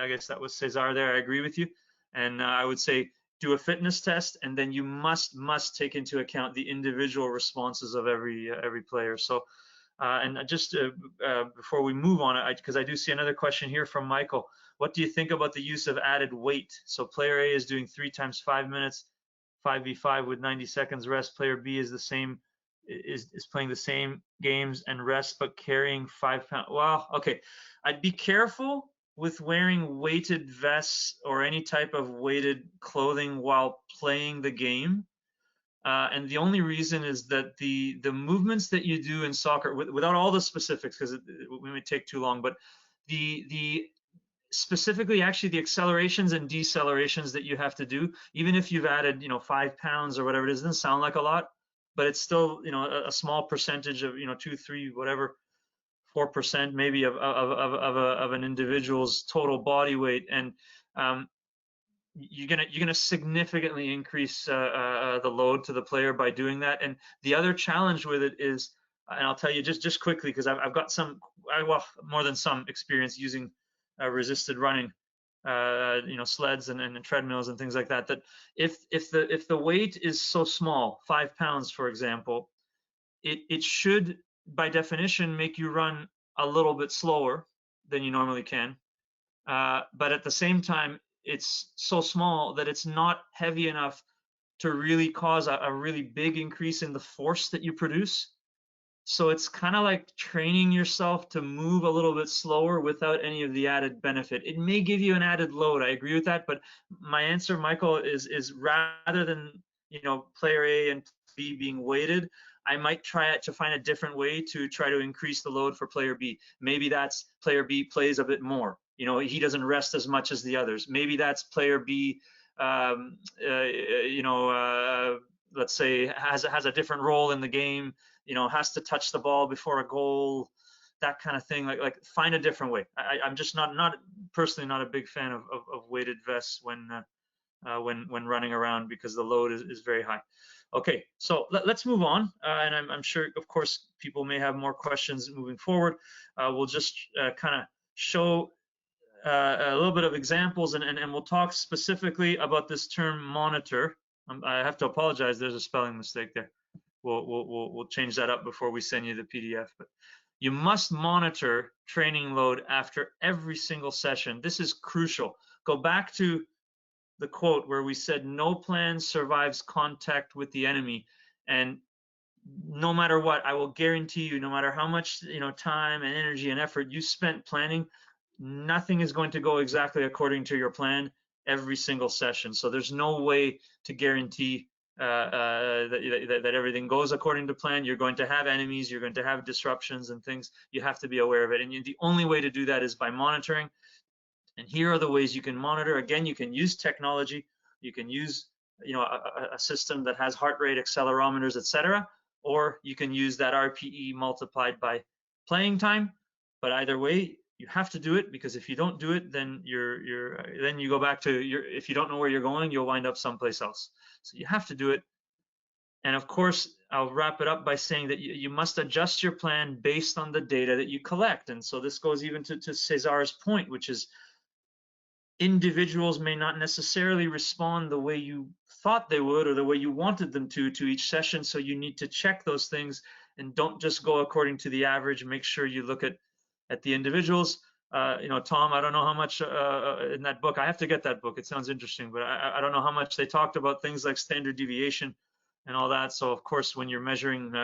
guess that was Cesar there. I agree with you, and I would say do a fitness test, and then you must take into account the individual responses of every player. So, and just before we move on, because I do see another question here from Michael. What do you think about the use of added weight? So player A is doing 3 times 5 minutes, 5v5 with 90 seconds rest. Player B is the same, is playing the same games and rest, but carrying 5 pounds. Well, okay, I'd be careful with wearing weighted vests or any type of weighted clothing while playing the game. And the only reason is that the movements that you do in soccer, without all the specifics, because we may take too long, but the specifically actually the accelerations and decelerations that you have to do, even if you've added 5 pounds or whatever it is, it doesn't sound like a lot, but it's still a small percentage of 2, 3, whatever, 4% maybe of an individual's total body weight. And you're gonna significantly increase the load to the player by doing that. And the other challenge with it is, and I'll tell you just quickly, because I've got well, more than some experience using resisted running, sleds and treadmills and things like that. That if the weight is so small, 5 pounds, for example, it should, by definition, make you run a little bit slower than you normally can. But at the same time, it's so small that it's not heavy enough to really cause a really big increase in the force that you produce. So it's kind of like training yourself to move a little bit slower without any of the added benefit. It may give you an added load, I agree with that, but my answer, Michael, is rather than, player A and B being weighted, I might try to find a different way to try to increase the load for player B. Maybe that's player B plays a bit more. He doesn't rest as much as the others. Maybe that's player B, let's say has a different role in the game, has to touch the ball before a goal, that kind of thing. Like find a different way. I'm just not personally not a big fan of weighted vests when running around, because the load is very high. Okay, so let's move on, and I'm sure, of course, people may have more questions moving forward. We'll just kind of show a little bit of examples, and we'll talk specifically about this term monitor. I have to apologize, there's a spelling mistake there. We'll change that up before we send you the PDF. But you must monitor training load after every single session. This is crucial. Go back to the quote where we said no plan survives contact with the enemy, and no matter what, I will guarantee you, no matter how much time and energy and effort you spent planning, nothing is going to go exactly according to your plan every single session. So there's no way to guarantee that everything goes according to plan. You're going to have enemies, you're going to have disruptions and things. You have to be aware of it, and the only way to do that is by monitoring. And here are the ways you can monitor. Again, you can use technology. You can use a system that has heart rate accelerometers, etc., or you can use that RPE multiplied by playing time. But either way, you have to do it, because if you don't do it, then then you go back to if you don't know where you're going, you'll wind up someplace else. So you have to do it. And of course, I'll wrap it up by saying that you must adjust your plan based on the data that you collect. And so this goes even to Cesar's point, which is individuals may not necessarily respond the way you thought they would or the way you wanted them to each session. So you need to check those things and don't just go according to the average. Make sure you look at the individuals. Tom, I don't know how much in that book, I have to get that book. It sounds interesting, but I don't know how much they talked about things like standard deviation and all that. So of course, when you're measuring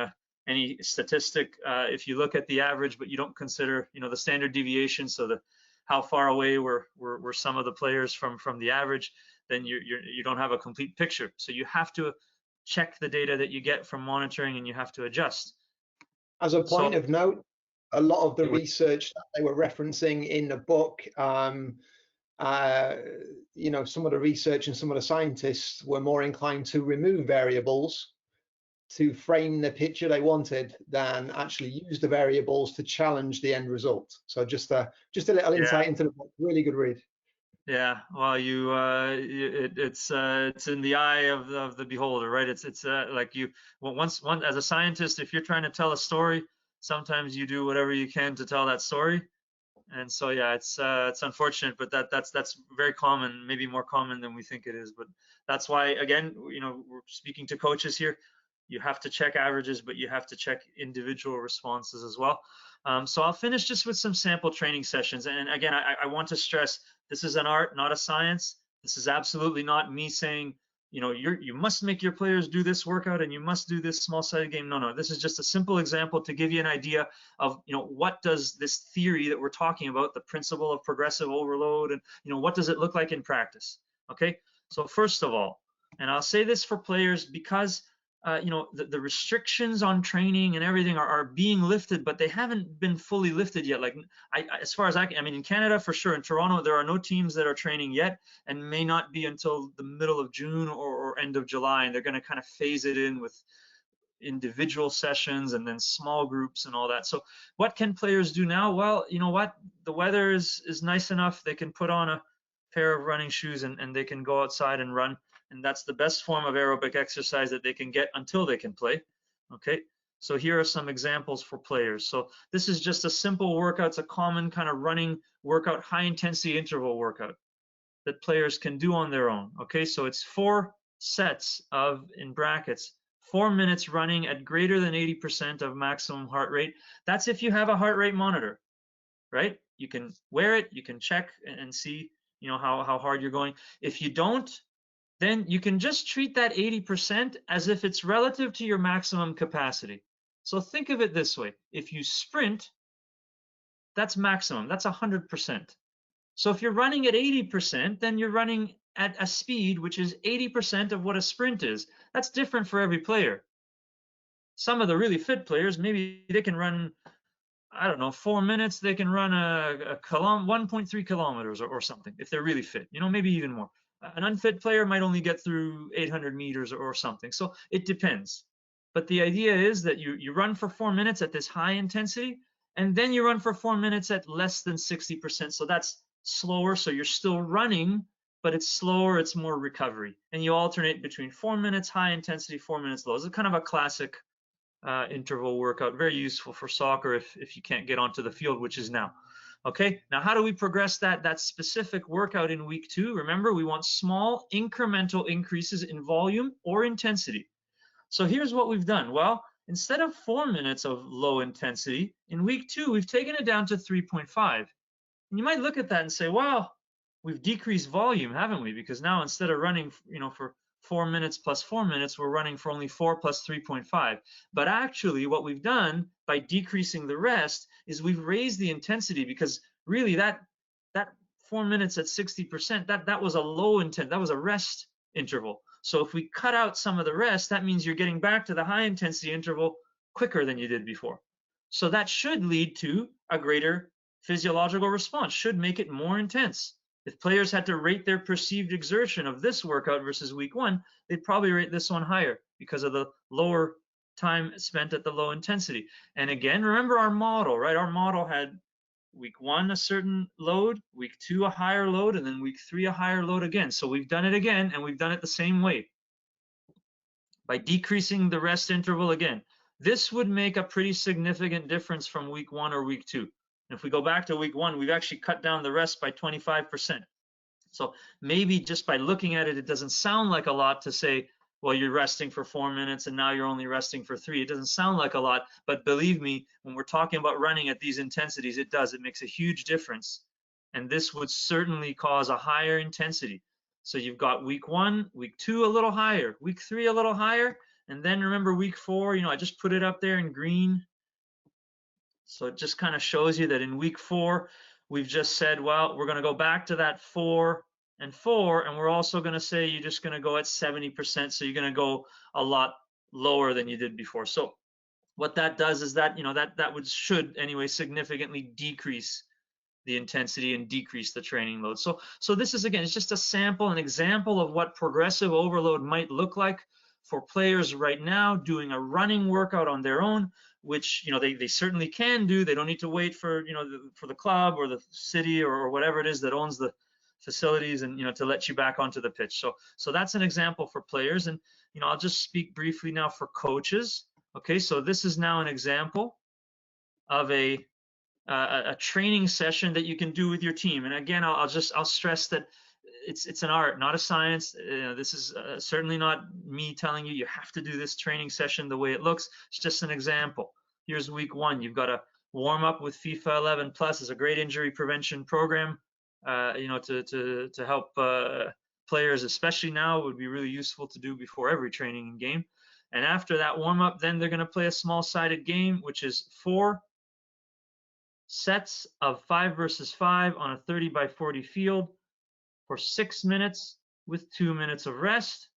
any statistic, if you look at the average, but you don't consider, the standard deviation, so how far away were some of the players from the average, then you don't have a complete picture. So you have to check the data that you get from monitoring, and you have to adjust. As a point of note, a lot of the research that they were referencing in the book, some of the research and some of the scientists were more inclined to remove variables to frame the picture they wanted than actually use the variables to challenge the end result. So just a little insight into the book. Really good read. Yeah, well, it's in the eye of the beholder, right? It's like once as a scientist, if you're trying to tell a story, sometimes you do whatever you can to tell that story. And so yeah, it's unfortunate, but that's very common, maybe more common than we think it is. But that's why, again, we're speaking to coaches here. You have to check averages, but you have to check individual responses as well. So I'll finish just with some sample training sessions. And again, I want to stress, this is an art, not a science. This is absolutely not me saying, you must make your players do this workout and you must do this small-sided game. No, this is just a simple example to give you an idea of, what does this theory that we're talking about, the principle of progressive overload, and, what does it look like in practice? Okay, so first of all, and I'll say this for players because the restrictions on training and everything are being lifted, but they haven't been fully lifted yet. Like as far as I mean, in Canada for sure, in Toronto, there are no teams that are training yet, and may not be until the middle of June or end of July. And they're going to kind of phase it in with individual sessions and then small groups and all that. So what can players do now? Well, you know what? The weather is nice enough. They can put on a pair of running shoes and they can go outside and run. And that's the best form of aerobic exercise that they can get until they can play. Okay, so here are some examples for players. So this is just a simple workout. It's a common kind of running workout, high intensity interval workout that players can do on their own. Okay, so it's 4 sets of, in brackets, 4 minutes running at greater than 80% of maximum heart rate. That's if you have a heart rate monitor, right? You can wear it, you can check and see, you know, how hard you're going. If you don't, then you can just treat that 80% as if it's relative to your maximum capacity. So think of it this way. If you sprint, that's maximum, that's 100%. So if you're running at 80%, then you're running at a speed which is 80% of what a sprint is. That's different for every player. Some of the really fit players, maybe they can run, I don't know, 4 minutes, they can run a 1.3 kilometers or something if they're really fit, you know, maybe even more. An unfit player might only get through 800 meters or something. So it depends. But the idea is that you run for 4 minutes at this high intensity, and then you run for 4 minutes at less than 60%. So that's slower. So you're still running, but it's slower, it's more recovery. And you alternate between 4 minutes high intensity, 4 minutes low. It's kind of a classic interval workout, very useful for soccer if you can't get onto the field, which is now. Okay, now how do we progress that specific workout in week 2? Remember, we want small incremental increases in volume or intensity. So here's what we've done. Well, instead of 4 minutes of low intensity, in week 2, we've taken it down to 3.5. And you might look at that and say, wow, we've decreased volume, haven't we? Because now instead of running, you know, for 4 minutes plus 4 minutes, we're running for only 4 plus 3.5. But actually what we've done by decreasing the rest is we've raised the intensity, because really that 4 minutes at 60%, that was a low intent, that was a rest interval. So if we cut out some of the rest, that means you're getting back to the high intensity interval quicker than you did before. So that should lead to a greater physiological response, should make it more intense. If players had to rate their perceived exertion of this workout versus week 1, they'd probably rate this one higher because of the lower time spent at the low intensity. And again, remember our model, right? Our model had week 1 a certain load, week 2 a higher load, and then week 3 a higher load again. So we've done it again, and we've done it the same way by decreasing the rest interval again. This would make a pretty significant difference from week 1 or week 2. If we go back to week 1, we've actually cut down the rest by 25%. So maybe just by looking at it, it doesn't sound like a lot to say, well, you're resting for 4 minutes and now you're only resting for 3. It doesn't sound like a lot, but believe me, when we're talking about running at these intensities, it does. It makes a huge difference. And this would certainly cause a higher intensity. So you've got week 1, week 2 a little higher, week 3 a little higher, and then remember week 4, you know, I just put it up there in green. So it just kind of shows you that in week 4, we've just said, well, we're going to go back to that 4 and 4, and we're also going to say you're just going to go at 70%. So you're going to go a lot lower than you did before. So what that does is that, you know, that should anyway significantly decrease the intensity and decrease the training load. So this is, again, it's just a sample, an example of what progressive overload might look like for players right now doing a running workout on their own, which, you know, they certainly can do. They don't need to wait for, you know, for the club or the city or whatever it is that owns the facilities and, you know, to let you back onto the pitch. So that's an example for players. And, you know, I'll just speak briefly now for coaches. Okay, so this is now an example of a training session that you can do with your team. And again, I'll stress that it's an art, not a science. This is certainly not me telling you you have to do this training session the way it looks. It's just an example. Here's week 1. You've got a warm up with FIFA 11 Plus. Is a great injury prevention program. You know, to help players, especially now, it would be really useful to do before every training and game. And after that warm up, then they're going to play a small-sided game, which is 4 sets of 5 versus 5 on a 30 by 40 field for 6 minutes with 2 minutes of rest,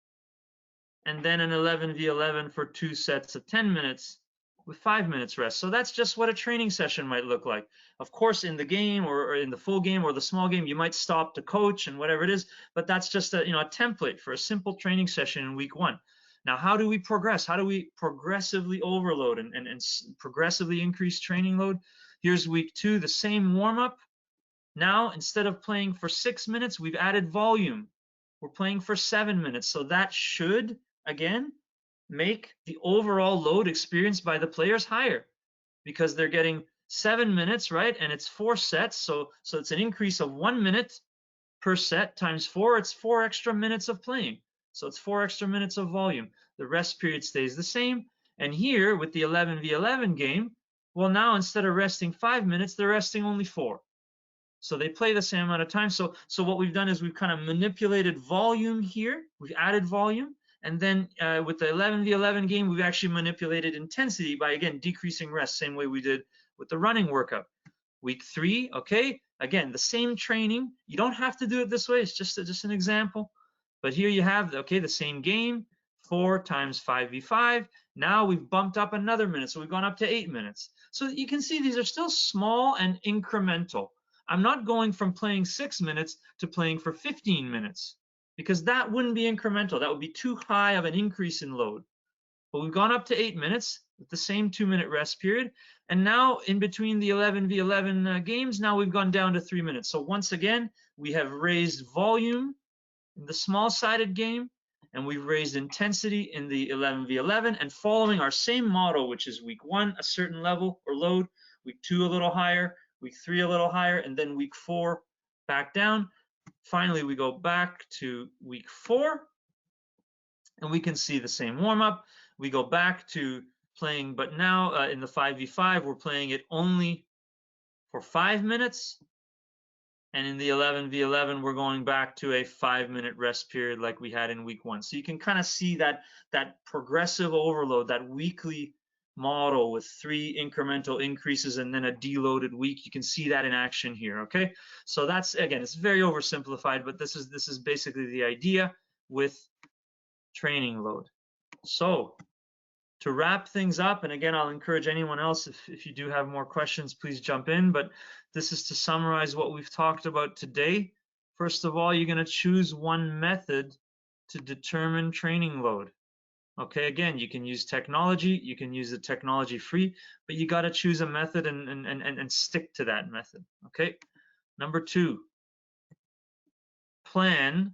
and then an 11v11 for 2 sets of 10 minutes with 5 minutes rest. So that's just what a training session might look like. Of course, in the game or in the full game or the small game, you might stop to coach and whatever it is, but that's just a, you know, a template for a simple training session in week 1. Now, how do we progress? How do we progressively overload and progressively increase training load? Here's week 2, the same warm-up, Now, instead of playing for 6 minutes, we've added volume. We're playing for 7 minutes. So that should, again, make the overall load experienced by the players higher, because they're getting 7 minutes, right? And it's 4 sets. So it's an increase of 1 minute per set times 4. It's 4 extra minutes of playing. So it's 4 extra minutes of volume. The rest period stays the same. And here with the 11v11 game, well, now instead of resting 5 minutes, they're resting only 4. So they play the same amount of time. So what we've done is we've kind of manipulated volume here. We've added volume. And then with the 11v11 game, we've actually manipulated intensity by, again, decreasing rest, same way we did with the running workout. Week 3, okay, again, the same training. You don't have to do it this way. It's just an example. But here you have, okay, the same game, 4 times 5v5. Now we've bumped up another minute. So we've gone up to 8 minutes. So you can see these are still small and incremental. I'm not going from playing 6 minutes to playing for 15 minutes, because that wouldn't be incremental. That would be too high of an increase in load. But we've gone up to 8 minutes with the same 2-minute rest period. And now in between the 11v11 games, now we've gone down to 3 minutes. So once again, we have raised volume in the small-sided game, and we've raised intensity in the 11v11, and following our same model, which is week 1, a certain level or load, week 2, a little higher, week 3, a little higher, and then week 4, back down. Finally, we go back to week 4, and we can see the same warm-up. We go back to playing, but now in the 5v5, we're playing it only for 5 minutes. And in the 11v11, we're going back to a 5-minute rest period like we had in week 1. So you can kind of see that progressive overload, that weekly model with 3 incremental increases and then a deloaded week. You can see that in action here, okay? So that's, again, it's very oversimplified, but this is basically the idea with training load. So to wrap things up, and again, I'll encourage anyone else, if you do have more questions, please jump in, but this is to summarize what we've talked about today. First of all, you're going to choose one method to determine training load. Okay, again, you can use technology, you can use the technology free, but you got to choose a method and stick to that method. Okay, number 2, plan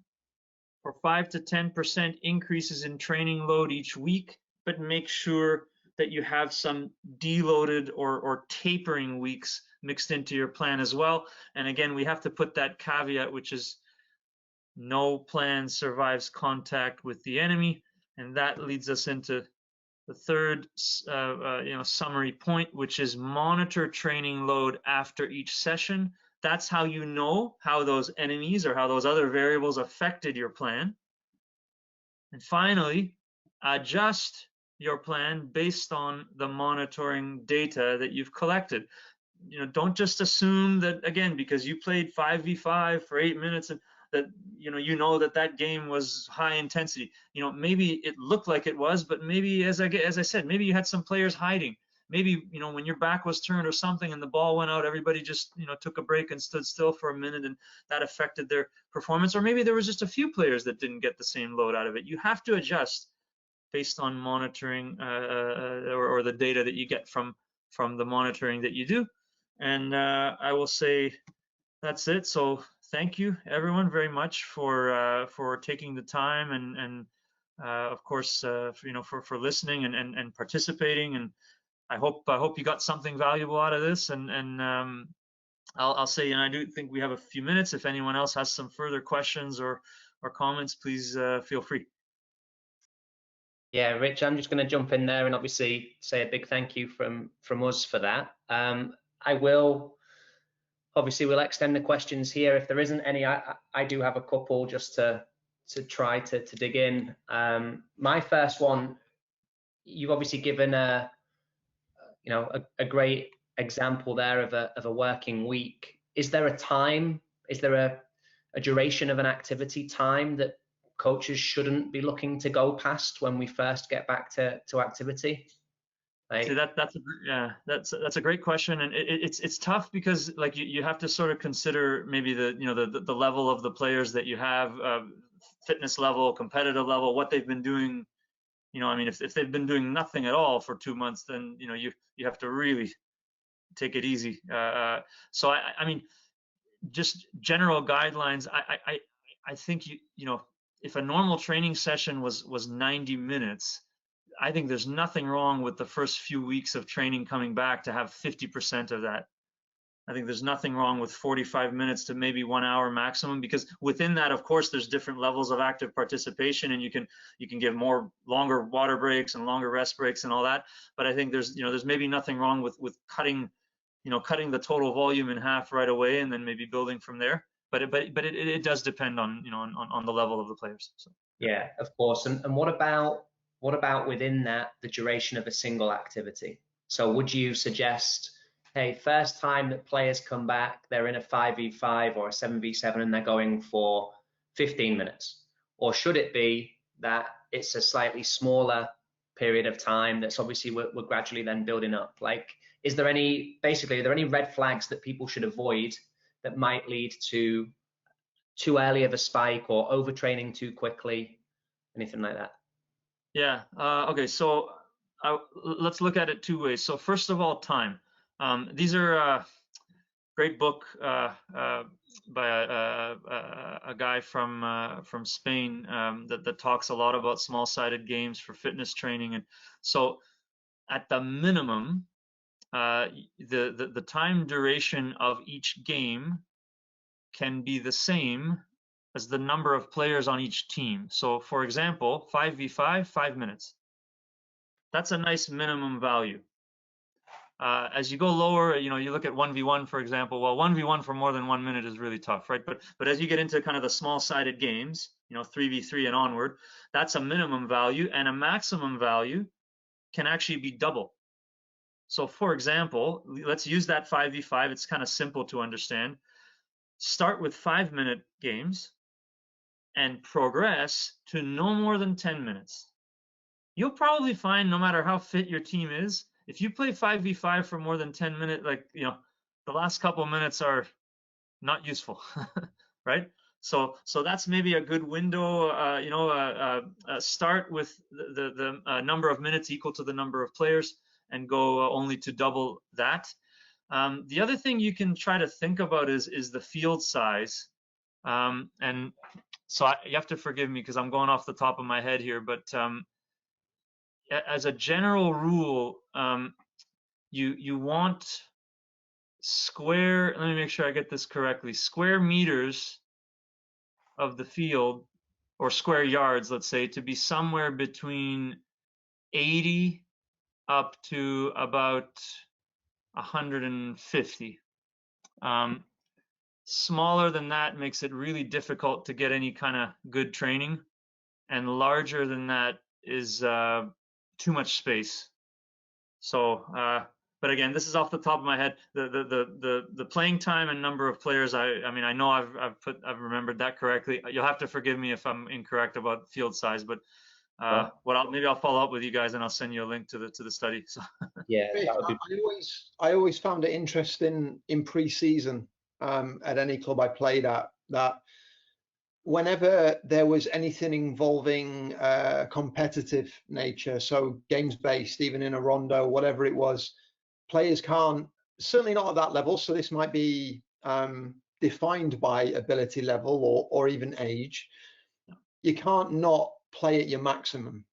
for 5 to 10% increases in training load each week, but make sure that you have some deloaded or tapering weeks mixed into your plan as well. And again, we have to put that caveat, which is no plan survives contact with the enemy. And that leads us into the third summary point, which is monitor training load after each session. That's how you know how those enemies or how those other variables affected your plan. And finally, adjust your plan based on the monitoring data that you've collected. Don't just assume that, again, because you played 5v5 for 8 minutes and that that game was high intensity. Maybe it looked like it was, but maybe, as I said, maybe you had some players hiding. Maybe, when your back was turned or something and the ball went out, everybody just, took a break and stood still for a minute, and that affected their performance. Or maybe there was just a few players that didn't get the same load out of it. You have to adjust based on monitoring or the data that you get from the monitoring that you do. And I will say that's it. So thank you everyone very much for taking the time and of course for listening and participating. And I hope you got something valuable out of this. And I'll say, and I do think we have a few minutes. If anyone else has some further questions or comments, please feel free. Yeah, Rich, I'm just going to jump in there and obviously say a big thank you from us for that. We'll extend the questions here. If there isn't any, I do have a couple just to try to dig in. My first one, you've obviously given a great example there of a working week. Is there a time? Is there a duration of an activity time that coaches shouldn't be looking to go past when we first get back to activity? See, that's a great question, and it's tough because like you have to sort of consider maybe the level of the players that you have, fitness level, competitive level, what they've been doing. I mean, if they've been doing nothing at all for 2 months, then you have to really take it easy. So I mean, just general guidelines, I think you know, if a normal training session was 90 minutes, I think there's nothing wrong with the first few weeks of training coming back to have 50% of that. I think there's nothing wrong with 45 minutes to maybe 1 hour maximum, because within that, of course, there's different levels of active participation, and you can give more longer water breaks and longer rest breaks and all that. But I think there's maybe nothing wrong with cutting the total volume in half right away, and then maybe building from there. But it does depend on on the level of the players. So. Yeah, of course. And what about within that, the duration of a single activity? So would you suggest, hey, first time that players come back, they're in a 5v5 or a 7v7 and they're going for 15 minutes? Or should it be that it's a slightly smaller period of time that's obviously we're gradually then building up? Like, are there any red flags that people should avoid that might lead to too early of a spike or overtraining too quickly, anything like that? Yeah. Okay. So let's look at it two ways. So first of all, time. These are great book by a guy from Spain that talks a lot about small-sided games for fitness training. And so at the minimum, the time duration of each game can be the same as the number of players on each team. So for example, 5v5, 5 minutes. That's a nice minimum value. As you go lower, you look at 1v1, for example. Well, 1v1 for more than 1 minute is really tough, right? But as you get into kind of the small-sided games, 3v3 and onward, that's a minimum value, and a maximum value can actually be double. So for example, let's use that 5v5. It's kind of simple to understand. Start with 5-minute games and progress to no more than 10 minutes. You'll probably find, no matter how fit your team is, if you play 5v5 for more than 10 minutes, the last couple of minutes are not useful, right? So that's maybe a good window. Start with the number of minutes equal to the number of players and go only to double that. The other thing you can try to think about is the field size. And so you have to forgive me because I'm going off the top of my head here, but as a general rule, you want square, let me make sure I get this correctly, square meters of the field, or square yards, let's say, to be somewhere between 80 up to about 150. Smaller than that makes it really difficult to get any kind of good training, and larger than that is too much space. So, but again, this is off the top of my head. The playing time and number of players. I mean, I know I've remembered that correctly. You'll have to forgive me if I'm incorrect about field size, but maybe I'll follow up with you guys and I'll send you a link to the study. So. Yeah, I always found it interesting in pre-season at any club I played at, that whenever there was anything involving competitive nature, so games based, even in a rondo, whatever it was, players can't, certainly not at that level. So this might be defined by ability level or even age. You can't not play at your maximum.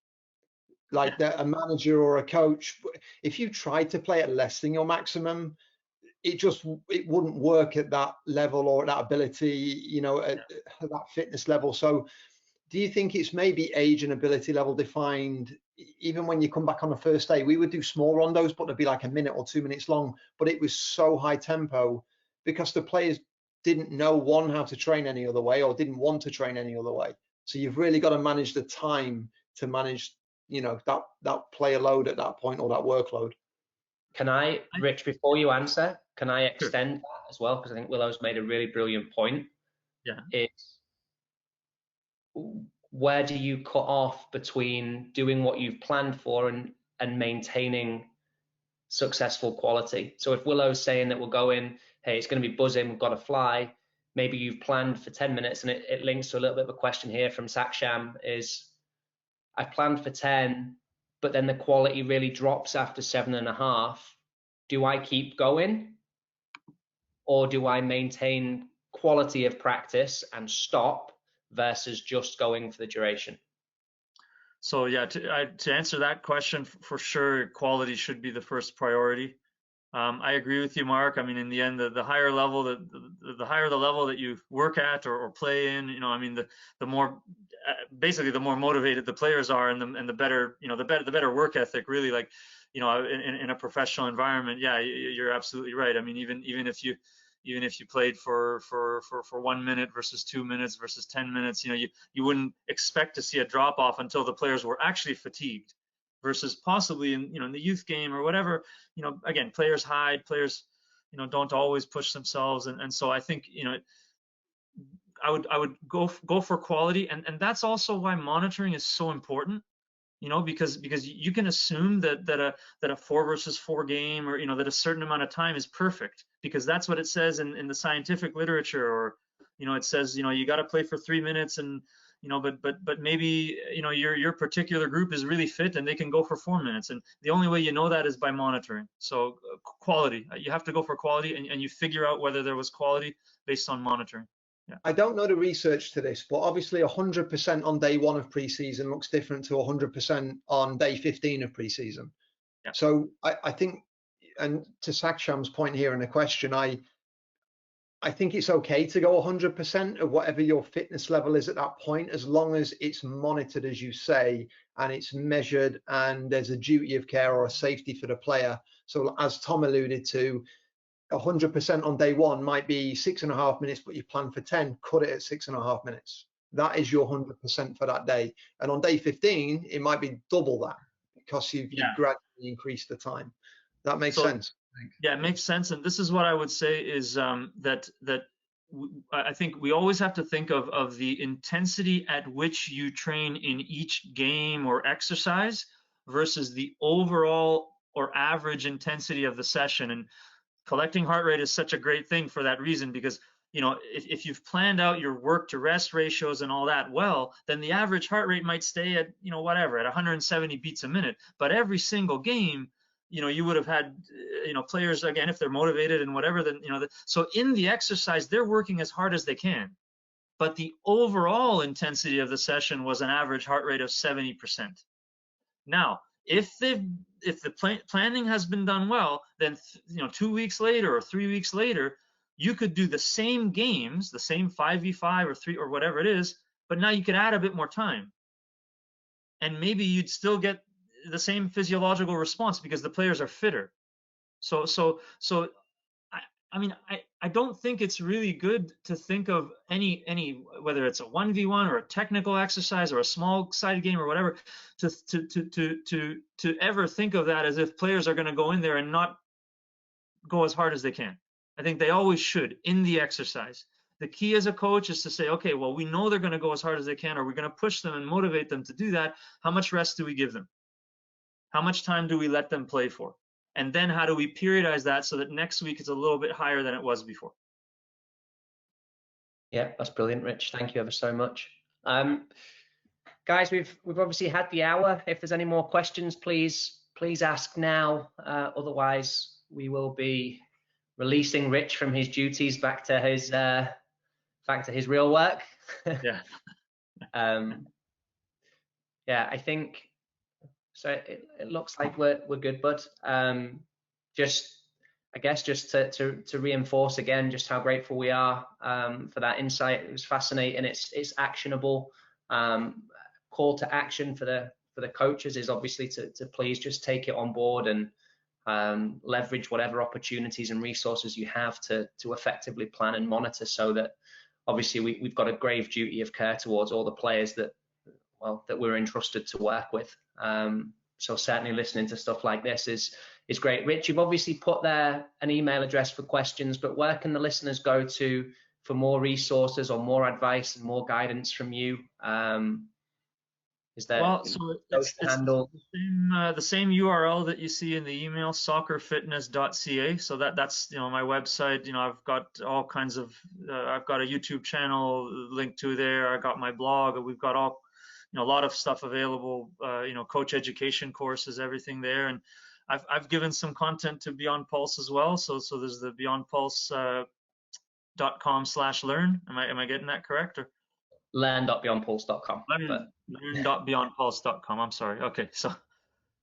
Like a manager or a coach, if you tried to play at less than your maximum, it wouldn't work at that level or that ability, at that fitness level. So do you think it's maybe age and ability level defined? Even when you come back on the first day, we would do small rondos, but they'd be like a minute or 2 minutes long, but it was so high tempo because the players didn't know, one, how to train any other way, or didn't want to train any other way. So you've really got to manage the time to manage, that player load at that point, or that workload. Can I, Rich, before you answer, can I extend that as well? Because I think Willow's made a really brilliant point. Yeah. It's, where do you cut off between doing what you've planned for and maintaining successful quality? So if Willow's saying that we'll go in, hey, it's going to be buzzing, we've got to fly, maybe you've planned for 10 minutes, and it links to a little bit of a question here from Saksham is, I planned for 10, but then the quality really drops after 7.5. Do I keep going, or do I maintain quality of practice and stop versus just going for the duration? So yeah, to answer that question, for sure, quality should be the first priority. I agree with you, Mark. I mean, in the end, the higher level the higher the level that you work at or play in, I mean, the more basically the more motivated the players are, and the better, the better work ethic, really, like, in a professional environment. Yeah, you're absolutely right. I mean, even if you played for 1 minute versus 2 minutes versus 10 minutes, you wouldn't expect to see a drop off until the players were actually fatigued, versus possibly in the youth game or whatever. Again, players hide, players don't always push themselves, and so I think I would go for quality, and that's also why monitoring is so important. Because you can assume that a 4 versus 4 game, or that a certain amount of time is perfect, because that's what it says in the scientific literature, or it says you got to play for 3 minutes, and but maybe your particular group is really fit and they can go for 4 minutes, and the only way you know that is by monitoring. So quality, you have to go for quality, and you figure out whether there was quality based on monitoring. Yeah. I don't know the research to this, but obviously 100% on day 1 of preseason looks different to 100% on day 15 of preseason. Yeah. So I think, and to Saksham's point here in the question, I think it's okay to go 100% of whatever your fitness level is at that point, as long as it's monitored, as you say, and it's measured, and there's a duty of care or a safety for the player. So as Tom alluded to, 100% on day 1 might be 6.5 minutes, but you plan for 10, cut it at 6.5 minutes. That is your 100% for that day. And on day 15, it might be double that, because you've gradually increased the time. That makes sense. Yeah, it makes sense. And this is what I would say is that I think we always have to think of the intensity at which you train in each game or exercise versus the overall or average intensity of the session. And collecting heart rate is such a great thing for that reason, because if you've planned out your work to rest ratios and all that well, then the average heart rate might stay at whatever, at 170 beats a minute. But every single game, you would have had players, again, if they're motivated and whatever, then so in the exercise they're working as hard as they can, but the overall intensity of the session was an average heart rate of 70%. Now, if the planning has been done well, then 2 weeks later or 3 weeks later, you could do the same games, the same 5v5 or 3 or whatever it is, but now you could add a bit more time, and maybe you'd still get the same physiological response because the players are fitter. So I mean, I don't think it's really good to think of any whether it's a 1v1 or a technical exercise or a small sided game or whatever, to ever think of that as if players are going to go in there and not go as hard as they can. I think they always should in the exercise. The key as a coach is to say, okay, well, we know they're going to go as hard as they can, or we're going to push them and motivate them to do that. How much rest do we give them? How much time do we let them play for? And then how do we periodize that so that next week it's a little bit higher than it was before? Yeah, that's brilliant, Rich. Thank you ever so much. Guys, we've obviously had the hour. If there's any more questions, please ask now. Otherwise, we will be releasing Rich from his duties back to his real work. Yeah. Yeah, I think so. It looks like we're good, bud. I guess just to reinforce again just how grateful we are for that insight. It was fascinating. It's actionable. Call to action for the coaches is obviously to please just take it on board and leverage whatever opportunities and resources you have to effectively plan and monitor, so that obviously we've got a grave duty of care towards all the players that we're entrusted to work with. So certainly listening to stuff like this is great. Rich, you've obviously put there an email address for questions, but where can the listeners go to for more resources or more advice and more guidance from you? Is there so it's the same URL that you see in the email, soccerfitness.ca. So that's my website. I've got all kinds of I've got a YouTube channel linked to there. I got my blog. We've got all a lot of stuff available. Coach education courses, everything there. And I've given some content to Beyond Pulse as well. So there's the Beyond Pulse learn.com/learn. Am I getting that correct? Or learn.beyondpulse.com. Learn.beyondpulse.com. I'm sorry. Okay, so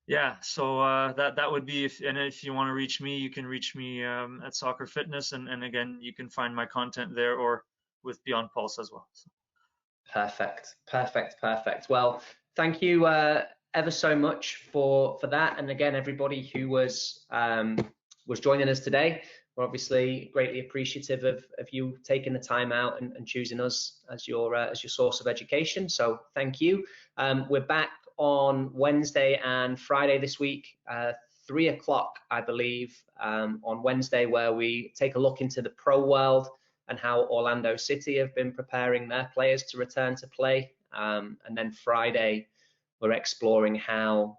yeah, so that would be if you want to reach me, you can reach me at Soccer Fitness, and again, you can find my content there or with Beyond Pulse as well. So. Perfect. Well, thank you ever so much for that, and again, everybody who was joining us today. We're obviously greatly appreciative of you taking the time out and choosing us as your source of education. So thank you. We're back on Wednesday and Friday this week, 3 o'clock, I believe, on Wednesday, where we take a look into the pro world and how Orlando City have been preparing their players to return to play. And then Friday, we're exploring how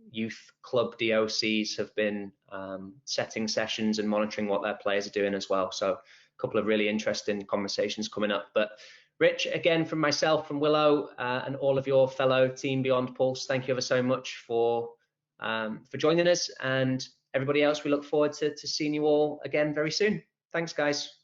youth club DOCs have been setting sessions and monitoring what their players are doing as well. So a couple of really interesting conversations coming up. But Rich, again, from myself, from Willow, and all of your fellow Team Beyond Pulse, thank you ever so much for joining us. And everybody else, we look forward to seeing you all again very soon. Thanks, guys.